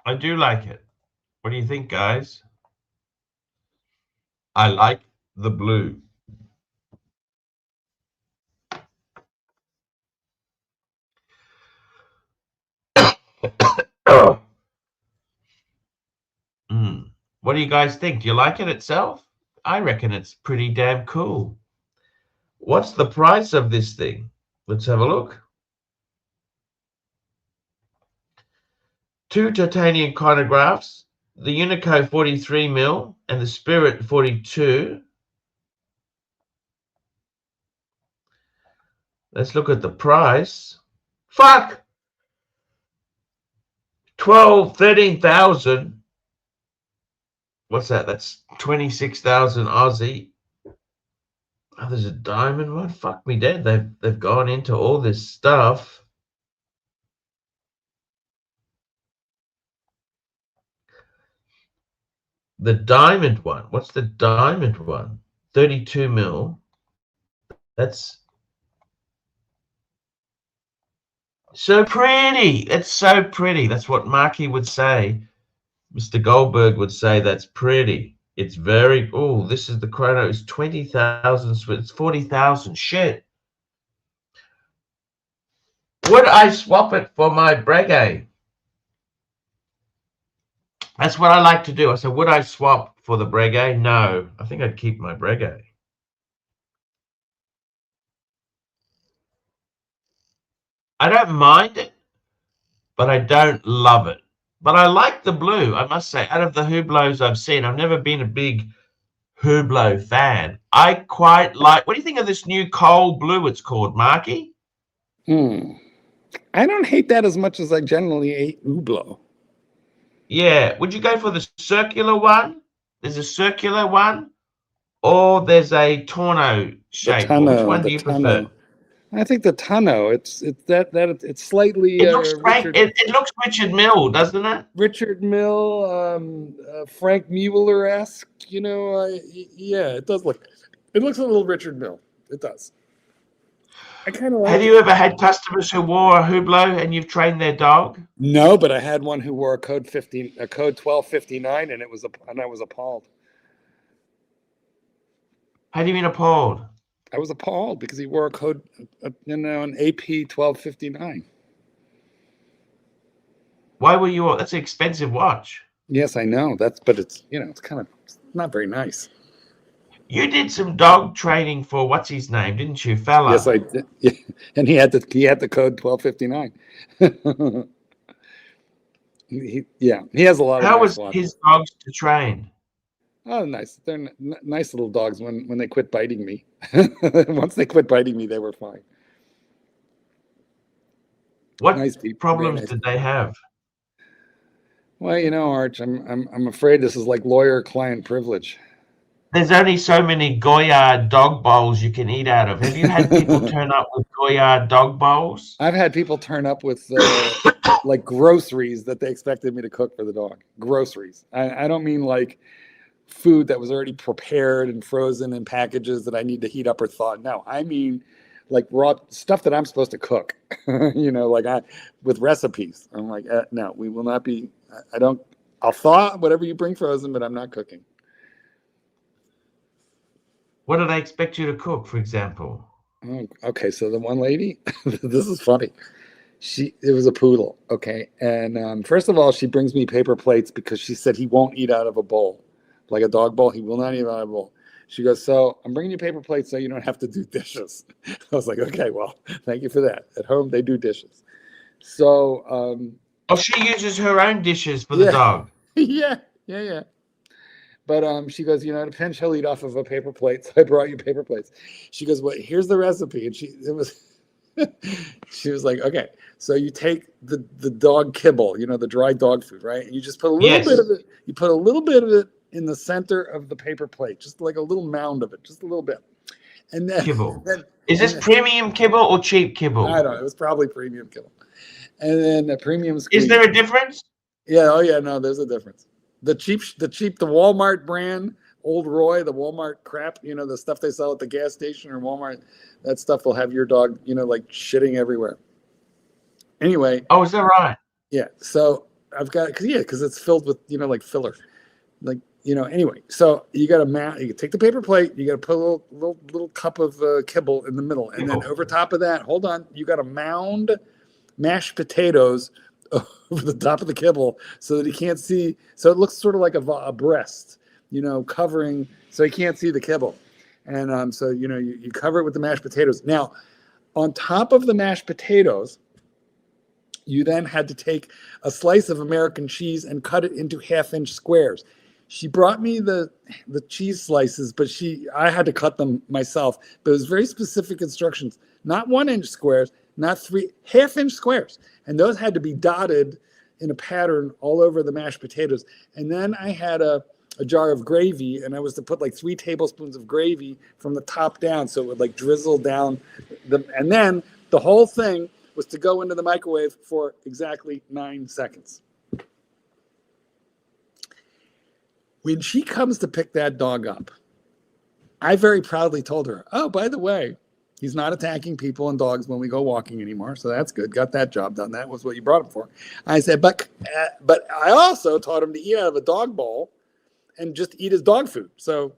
I do like it. What do you think, guys? I like the blue. What do you guys think? Do you like it itself? I reckon it's pretty damn cool. What's the price of this thing? Let's have a look. 2 titanium chronographs, the Unico 43mm and the Spirit 42. Let's look at the price. Fuck! 13,000. What's that? That's 26,000 Aussie. Oh, there's a diamond one. Fuck me dead. They've gone into all this stuff. The diamond one. What's the diamond one? 32mm. That's so pretty. It's so pretty. That's what Marky would say. Mr. Goldberg would say that's pretty. It's very, oh, this is the chrono. It's 20,000. It's 40,000. Shit. Would I swap it for my Breguet? That's what I like to do. I said, would I swap for the Breguet? No. I think I'd keep my Breguet. I don't mind it, but I don't love it. But I like the blue, I must say. Out of the Hublots I've seen, I've never been a big Hublot fan. I quite like... What do you think of this new coal blue it's called, Marky? I don't hate that as much as I generally hate Hublot. Yeah. Would you go for the circular one? There's a circular one, or there's a torno shape. Which one do you prefer? I think the tonneau. It's slightly. It looks great. It looks Richard Mill, doesn't it? Richard Mill, Frank Mueller-esque. You know, yeah, it does look. It looks a little Richard Mill. It does. I kind of like. Have you ever had customers who wore a Hublot and you've trained their dog? No, but I had one who wore a code 1259, and I was appalled. How do you mean appalled? I was appalled because he wore a code, an AP 1259. Why were you? That's an expensive watch. Yes, I know. But it's it's kind of not very nice. You did some dog training for what's his name, didn't you, fella? Yes, I did. Yeah. And he had the code 1259. He has a lot of How nice was watches. his dogs to train? Oh, nice. They're nice little dogs when they quit biting me. Once they quit biting me, they were fine. What Nice people, problems nice did they have? Well, Arch, I'm afraid this is like lawyer-client privilege. There's only so many Goyard dog bowls you can eat out of. Have you had people turn up with Goyard dog bowls? I've had people turn up with like groceries that they expected me to cook for the dog. Groceries. I don't mean like food that was already prepared and frozen in packages that I need to heat up or thaw. No, I mean like raw stuff that I'm supposed to cook. Like with recipes. I'm like, no, we will not be. I'll thaw whatever you bring frozen, but I'm not cooking. What do they expect you to cook, for example? Oh, okay, so the one lady, this is funny. It was a poodle, okay, and first of all, she brings me paper plates because she said he won't eat out of a bowl, like a dog bowl. He will not eat out of a bowl. She goes, so I'm bringing you paper plates so you don't have to do dishes. I was like, okay, well, thank you for that. At home, they do dishes. So, she uses her own dishes for the dog. yeah. But she goes, at a pinch, he'll eat off of a paper plate. So I brought you paper plates. She goes, well, here's the recipe. And she was like, okay, so you take the dog kibble, the dry dog food, right? And you just put a little bit of it. You put a little bit of it in the center of the paper plate, just like a little mound of it, just a little bit. And then kibble. Is this premium kibble or cheap kibble? I don't know. It was probably premium kibble. And then the premium squeeze. Is there a difference? Yeah. Oh yeah. No, there's a difference. The Walmart brand, Old Roy, the Walmart crap, the stuff they sell at the gas station or Walmart, that stuff will have your dog, like shitting everywhere. Anyway. Oh, is that right? Yeah. So I've got, because it's filled with, like filler. Anyway. So you got you take the paper plate, you got to put a little cup of kibble in the middle. And then over top of that, hold on, you got to mound mashed potatoes over the top of the kibble so that he can't see. So it looks sort of like a breast, covering, so he can't see the kibble. And so, you cover it with the mashed potatoes. Now, on top of the mashed potatoes, you then had to take a slice of American cheese and cut it into 1/2-inch squares. She brought me the cheese slices, but I had to cut them myself. But it was very specific instructions, not 1-inch squares, not 1/2-inch squares. And those had to be dotted in a pattern all over the mashed potatoes. And then I had a jar of gravy, and I was to put like 3 tablespoons of gravy from the top down, so it would like drizzle down. And then the whole thing was to go into the microwave for exactly 9 seconds. When she comes to pick that dog up, I very proudly told her, oh, by the way, he's not attacking people and dogs when we go walking anymore. So that's good. Got that job done. That was what you brought him for. I said, but I also taught him to eat out of a dog bowl and just eat his dog food. So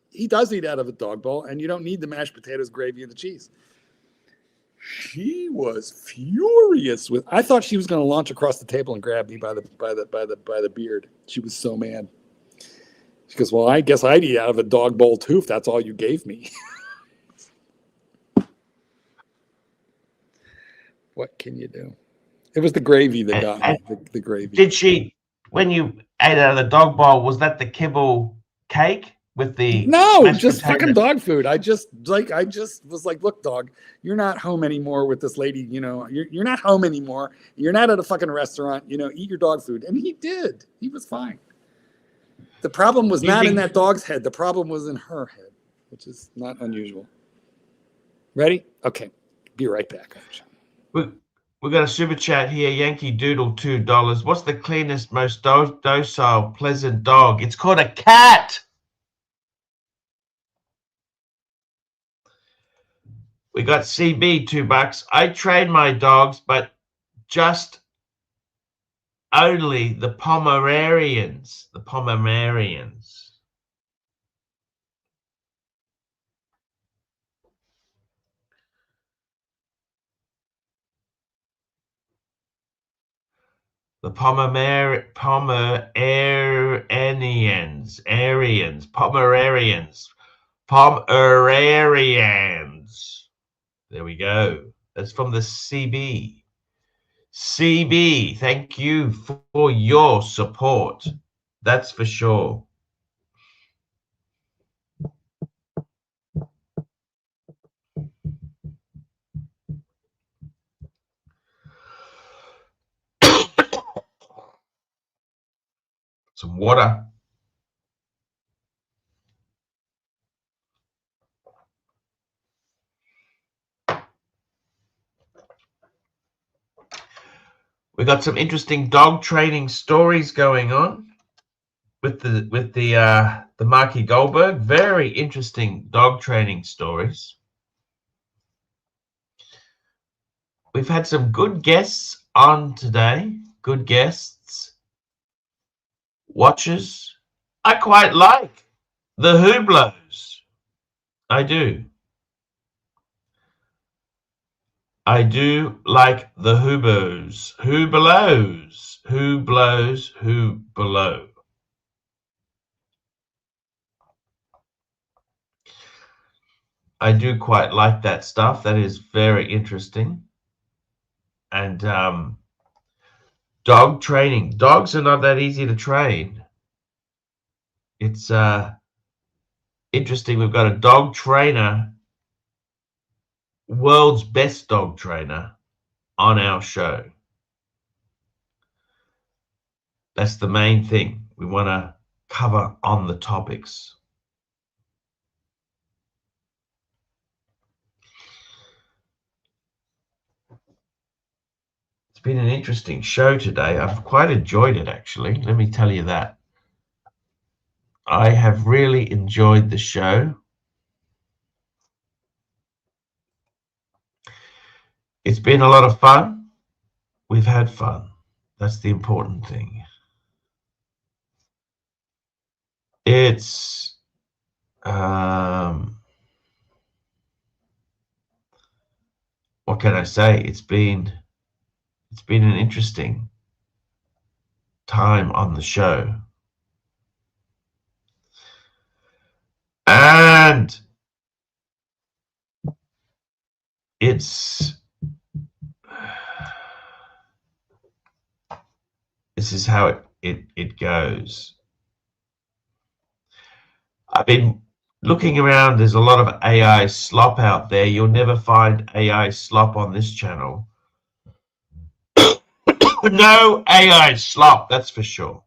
he does eat out of a dog bowl, and you don't need the mashed potatoes, gravy, and the cheese. She was furious with. I thought she was going to launch across the table and grab me by the beard. She was so mad. She goes, well, I guess I'd eat out of a dog bowl too if that's all you gave me. What can you do? It was the gravy that got me. The gravy. Did she, when you ate out of the dog bowl, was that the kibble cake with the? No, just fucking dog food. I just was like, look, dog, you're not home anymore with this lady. You're not home anymore. You're not at a fucking restaurant. Eat your dog food, and he did. He was fine. The problem was not in that dog's head. The problem was in her head, which is not unusual. Ready? Okay. Be right back. We've got a super chat here. Yankee Doodle, $2. What's the cleanest, most docile, pleasant dog? It's called a cat. We got CB, $2. I train my dogs, but just only the Pomeranians. The Pomeranians. The Pomerarians. There we go. That's from the CB. CB, thank you for your support. That's for sure. Some water. We got some interesting dog training stories going on with the Marky Goldberg. Very interesting dog training stories. We've had some good guests on today. Good guests. Watchers. I quite like the Hublows. I do. I do like the Hubos. Who blows? Who blows? Who below? I do quite like that stuff. That is very interesting. And dog training. Dogs are not that easy to train. It's interesting. We've got a dog trainer, world's best dog trainer, on our show. That's the main thing we want to cover on the topics. It's been an interesting show today. I've quite enjoyed it, actually. Let me tell you that. I have really enjoyed the show. It's been a lot of fun. We've had fun. That's the important thing. It's what can I say? It's been an interesting time on the show. And this is how it goes. I've been looking around. There's a lot of AI slop out there. You'll never find AI slop on this channel. No AI slop, that's for sure.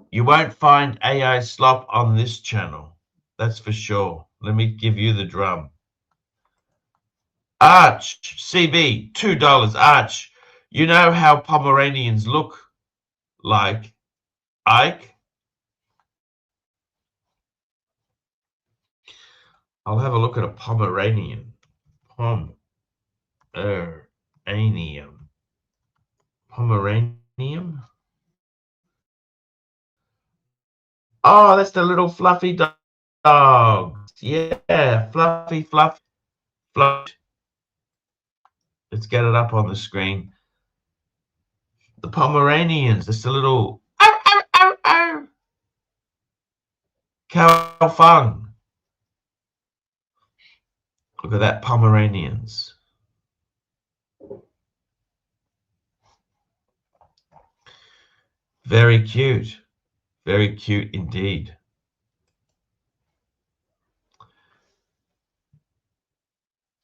You won't find AI slop on this channel. That's for sure. Let me give you the drum. Arch, CB, $2. Arch, you know how Pomeranians look like, Ike? I'll have a look at a Pomeranian. Pomeranian? Oh, that's the little fluffy dog. Yeah, fluffy. Let's get it up on the screen. The Pomeranians, just a little Cow Fung. Look at that, Pomeranians. Very cute. Very cute indeed.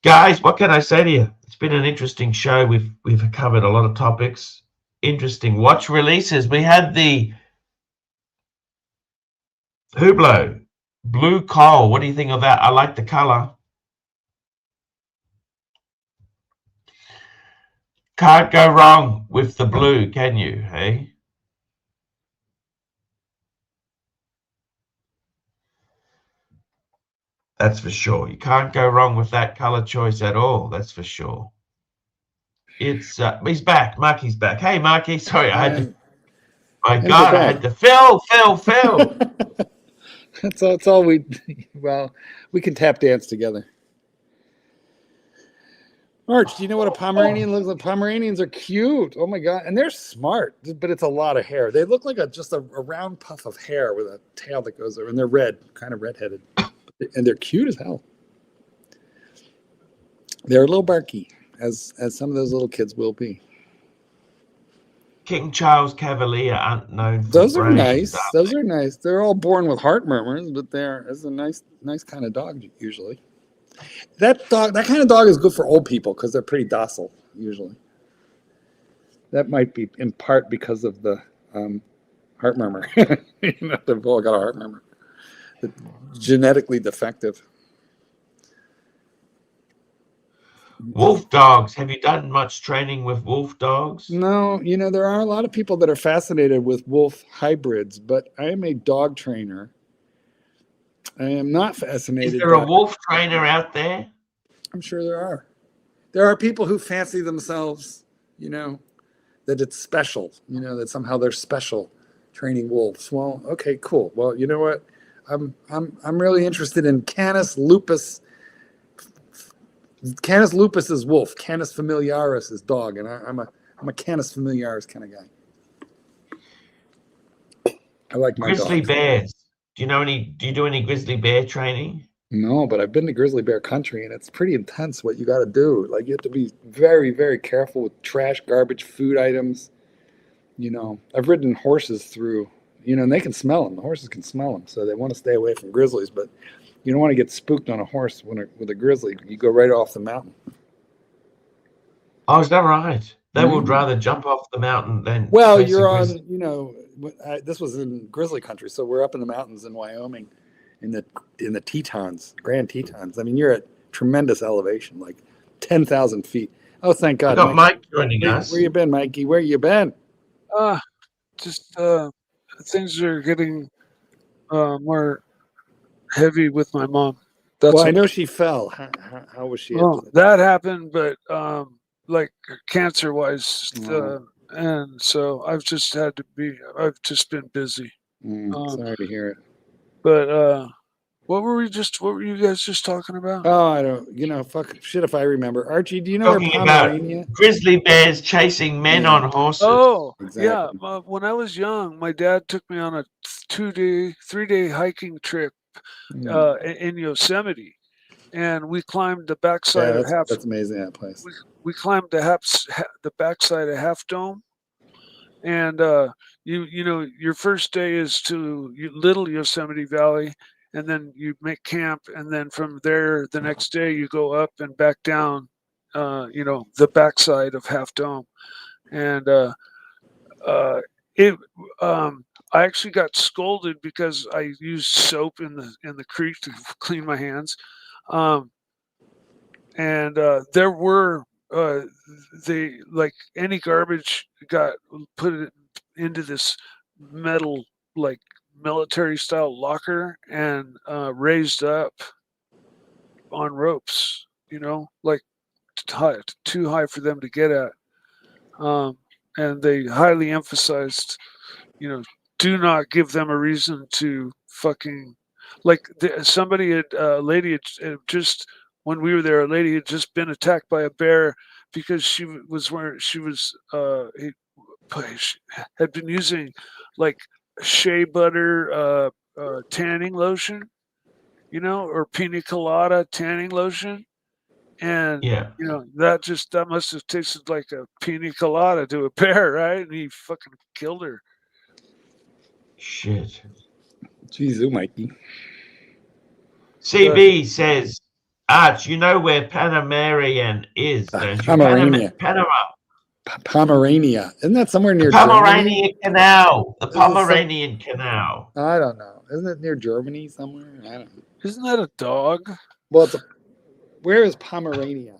Guys, what can I say to you? It's been an interesting show. We've covered a lot of topics. Interesting watch releases. We had the Hublot Blue Coal. What do you think of that? I like the color. Can't go wrong with the blue, can you? Hey? That's for sure. You can't go wrong with that color choice at all. That's for sure. It's he's back. Marky's back. Hey, Marky. Sorry, I had to. My God, I had to. Phil. That's all we. Well, we can tap dance together. Arch, do you know what a Pomeranian looks like? Pomeranians are cute. Oh my god, and they're smart, but it's a lot of hair. They look like just a round puff of hair with a tail that goes over, and they're red, kind of redheaded, and they're cute as hell. They're a little barky, as some of those little kids will be. King Charles Cavalier aren't known for Those are brains, nice. are Those are nice. They're all born with heart murmurs, but it's a nice kind of dog usually. That kind of dog is good for old people because they're pretty docile usually. That might be in part because of the heart murmur. They've all got a heart murmur. They're genetically defective. Wolf dogs. Have you done much training with wolf dogs? No, there are a lot of people that are fascinated with wolf hybrids, but I am a dog trainer. I am not fascinated. Is there a wolf trainer out there? I'm sure there are. There are people who fancy themselves, that it's special, that somehow they're special training wolves. Well, okay, cool. Well, you know what? I'm really interested in Canis lupus. Canis lupus is wolf. Canis familiaris is dog, and I'm a Canis familiaris kind of guy. I like my grizzly dogs. bears. Do you do any grizzly bear training? No, but I've been to grizzly bear country, and it's pretty intense what you got to do. Like, you have to be very, very careful with trash, garbage, food items. I've ridden horses through, and they can smell them. The horses can smell them, so they want to stay away from grizzlies. But you don't want to get spooked on a horse with a grizzly. You go right off the mountain. Oh, is that right? They would rather jump off the mountain than. Well, face a you're on, grizzly. this was in grizzly country, so we're up in the mountains in Wyoming, in the Tetons, Grand Tetons. I mean, you're at tremendous elevation, like 10,000 feet. Oh, thank God! We've got Mike joining us. Where you been, Mikey? Where you been? Just things are getting more heavy with my mom. I know she fell. How was she? Well, that happened, but like cancer wise, and so I've just been busy. Sorry to hear it. But what were you guys just talking about? Oh, I don't. Fuck shit if I remember. Archie, do you know Talking where about Pomerania? grizzly bears chasing men on horses. Oh, Exactly. yeah. When I was young, my dad took me on a 3-day hiking trip in Yosemite, and we climbed the backside of that's amazing, that place. We climbed the backside of Half Dome, and your first day is to Little Yosemite Valley, and then you make camp, and then from there the next day you go up and back down, the backside of Half Dome, and I actually got scolded because I used soap in the creek to clean my hands, and there were like any garbage got put into this metal like military style locker and raised up on ropes, like too high for them to get at, and they highly emphasized, do not give them a reason to fucking, like a lady had just, when we were there, a lady had just been attacked by a bear because she had been using like shea butter tanning lotion, or pina colada tanning lotion, and that must have tasted like a pina colada to a bear, right? And he fucking killed her. Shit. Jeez, Mikey. CB says, Arch, you know where Pomeranian is, don't you? Pomerania. Pomerania. Isn't that somewhere near Pomeranian Germany? Canal. The Pomeranian Canal. I don't know. Isn't it near Germany somewhere? I don't know. Isn't that a dog? Well, where is Pomerania?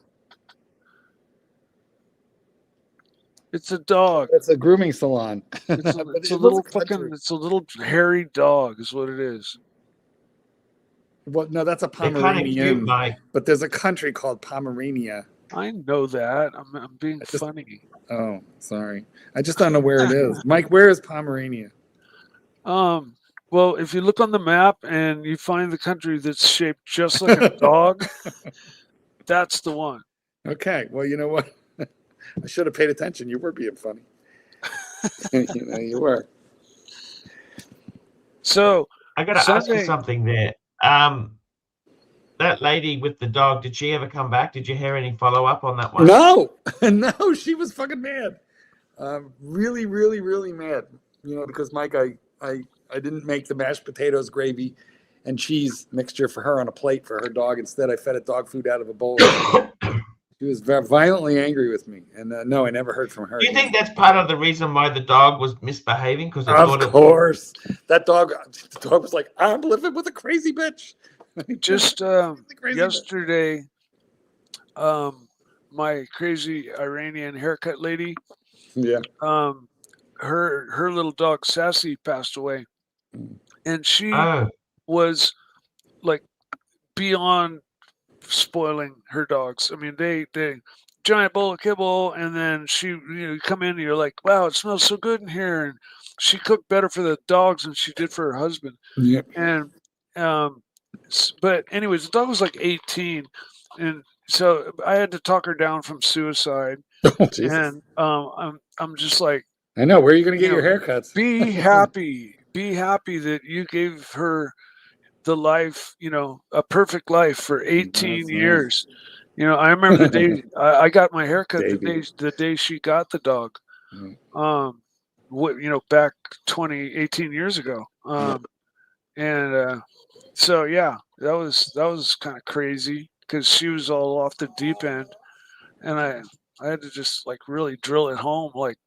It's a dog. It's a grooming salon. It's a little hairy dog, is what it is. Well, no, that's a They're kind of Pomeranian. cute, Mike. But there's a country called Pomerania. I know that. I'm being funny. Oh, sorry. I just don't know where it is. Mike, where is Pomerania? Well, if you look on the map and you find the country that's shaped just like a dog, that's the one. Okay. Well, you know what? I should have paid attention. You were being funny. You were. So I got to ask you Sunday, something there. That lady with the dog, did she ever come back? Did you hear any follow up on that one? No, no, she was fucking mad. Really, really, really mad. Because Mike, I didn't make the mashed potatoes, gravy, and cheese mixture for her on a plate for her dog. Instead, I fed it dog food out of a bowl. She was violently angry with me, and no, I never heard from her. Do you think that's part of the reason why the dog was misbehaving? Because Of course, the dog was like, "I'm living with a crazy bitch." just Crazy yesterday, my crazy Iranian haircut lady, bitch. Yeah. her little dog Sassy passed away, and she Oh, was like beyond spoiling her dogs. I mean, they giant bowl of kibble, and then you come in and you're like, wow, it smells so good in here, and she cooked better for the dogs than she did for her husband. Yeah. And but anyways, the dog was like 18, and so I had to talk her down from suicide. Oh, Jesus. And I'm just like, I know. Where are you going to get your haircuts? be happy that you gave her the life, a perfect life for 18 That's years. I remember the day I got my haircut, the day she got the dog. Back 18 years ago. And so yeah, that was kind of crazy because she was all off the deep end, and I had to just like really drill it home. Like,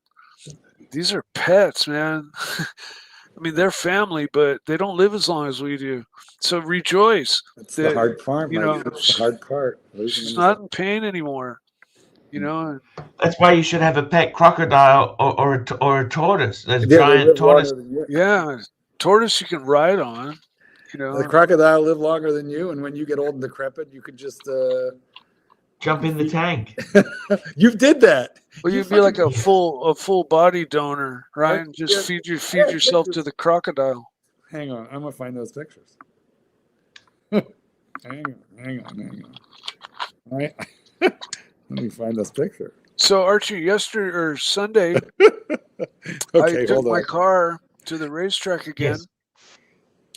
these are pets, man. I mean, they're family, but they don't live as long as we do. So rejoice. That's the hard part. That's the hard part. She's not in pain anymore. that's why you should have a pet crocodile or a tortoise. There's Yeah, giant tortoise. Yeah, tortoise you can ride on. The crocodile live longer than you, and when you get old and decrepit, you could just Jump in the tank. You did that. Well, you'd be like a full body donor, right? And just feed yourself to the crocodile. Hang on, I'm gonna find those pictures. hang on. All right. Let me find this picture. So Archie, Sunday, Okay, I took my car to the racetrack again,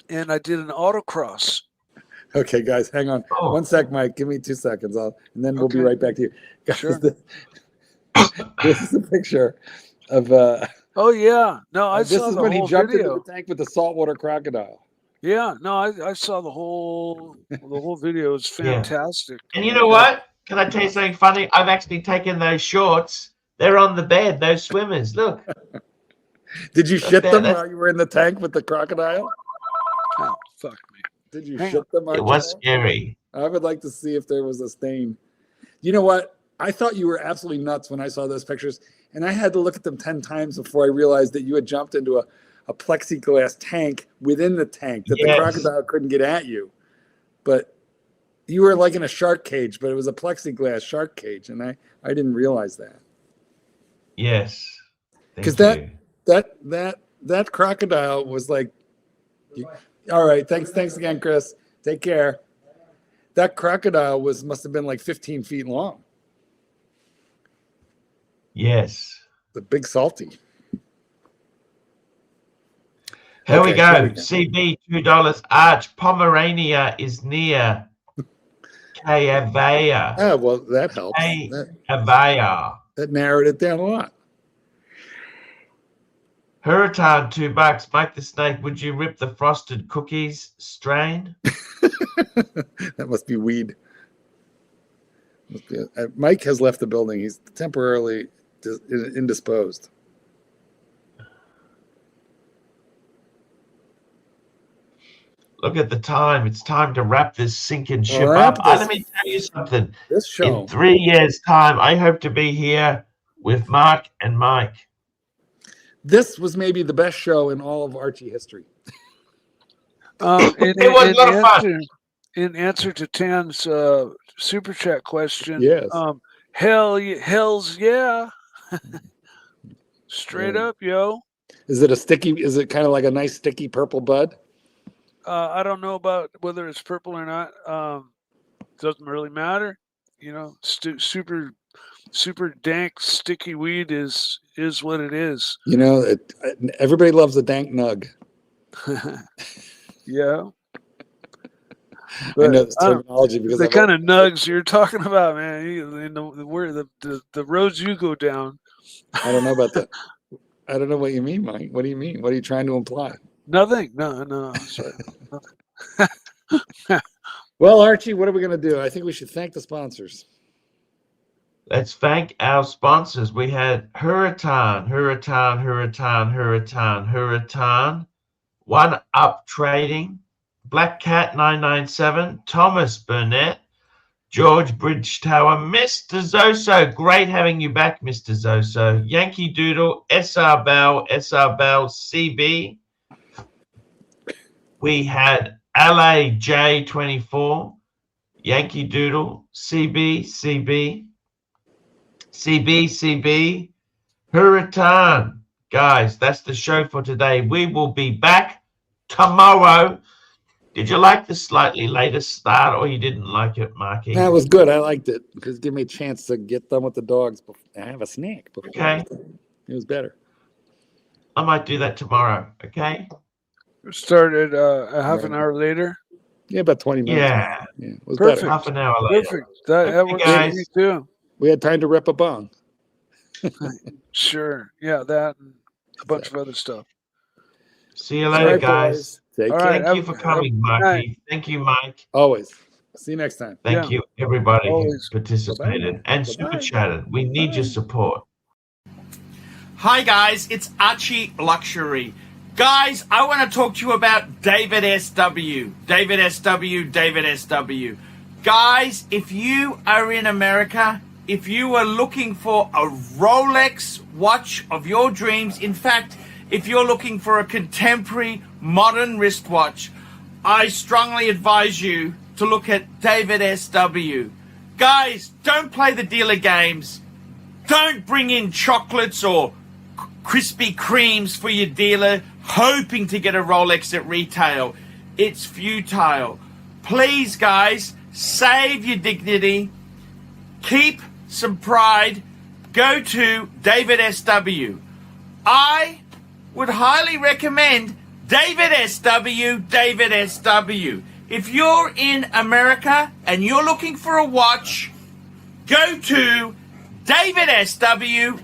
and I did an autocross. Okay, guys, hang on. Oh. 1 sec, Mike. Give me 2 seconds, and then we'll be right back to you. Guys, Sure. This is a picture of. Oh yeah, no, I this saw is the when he whole jumped video. into the tank with the saltwater crocodile. Yeah, no, I saw the whole video. It's fantastic. And you know what? Can I tell you something funny? I've actually taken those shorts. They're on the bed. Those swimmers. Look. Did you shit them while you were in the tank with the crocodile? Oh, fuck me. Did you shit them? It was scary. I would like to see if there was a stain. You know what? I thought you were absolutely nuts when I saw those pictures, and I had to look at them 10 times before I realized that you had jumped into a plexiglass tank within the tank that the crocodile couldn't get at you. But you were like in a shark cage, but it was a plexiglass shark cage, and I didn't realize that. Yes. Because that crocodile was like, all right, thanks again, Chris. Take care. That crocodile must have been like 15 feet long. Yes. The big salty. Here we go. CB $2. Arch. Pomerania is near Kayavaya. Oh, well, that helps. Kayavaya. That narrowed it down a lot. Hurricane $2. Mike the Snake. Would you rip the frosted cookies strain? That must be weed. Mike has left the building. He's temporarily indisposed. Look at the time. It's time to wrap this sinking ship up. Let me tell you something. This show. In 3 years' time, I hope to be here with Mark and Mike. This was maybe the best show in all of Archie history. It was a lot of fun. In answer to Tan's super chat question, yes. Hell's yeah. Straight up, yo. Is it kind of like a nice sticky purple bud? I don't know about whether it's purple or not. Doesn't really matter. super dank, sticky weed is what it is. Everybody loves a dank nug. Yeah. I know this terminology because the kind of nugs you're talking about, man. Where the roads you go down. I don't know about that. I don't know what you mean, Mike. What do you mean? What are you trying to imply? Nothing. No. Sorry. Well, Archie, what are we going to do? I think we should thank the sponsors. Let's thank our sponsors. We had Hurratan, One Up Trading, Black Cat 997, Thomas Burnett, George Bridge Tower, Mr. Zoso. Great having you back, Mr. Zoso. Yankee Doodle, SR Bell, CB. We had LAJ24, Yankee Doodle, CB, Hurratan. Guys, that's the show for today. We will be back tomorrow. Did you like the slightly later start, or you didn't like it, Marky? That was good. I liked it because it gave me a chance to get done with the dogs and have a snack. Okay. It was better. I might do that tomorrow. Okay. Started a half an hour later. Yeah, about 20 minutes. Yeah. It was Perfect. better. Half an hour later. Perfect. That works for me too. We had time to rip a bong. Sure. Yeah, that and a bunch of other stuff. See you later, guys. Take All care. right. Thank you for coming, Marky. Thank you, Mike. Always. See you next time. Thank you, everybody who Always. participated and super chatted. We need your support. Hi guys, it's Archie Luxury. Guys, I want to talk to you about David SW. David SW. Guys, if you are in America, if you are looking for a Rolex watch of your dreams, in fact, if you're looking for a contemporary modern wristwatch, I strongly advise you to look at David SW. Guys, don't play the dealer games. Don't bring in chocolates or Krispy Kremes for your dealer hoping to get a Rolex at retail. It's futile. Please, guys, save your dignity. Keep some pride. Go to David SW. I would highly recommend David SW. If you're in America and you're looking for a watch, go to David SW.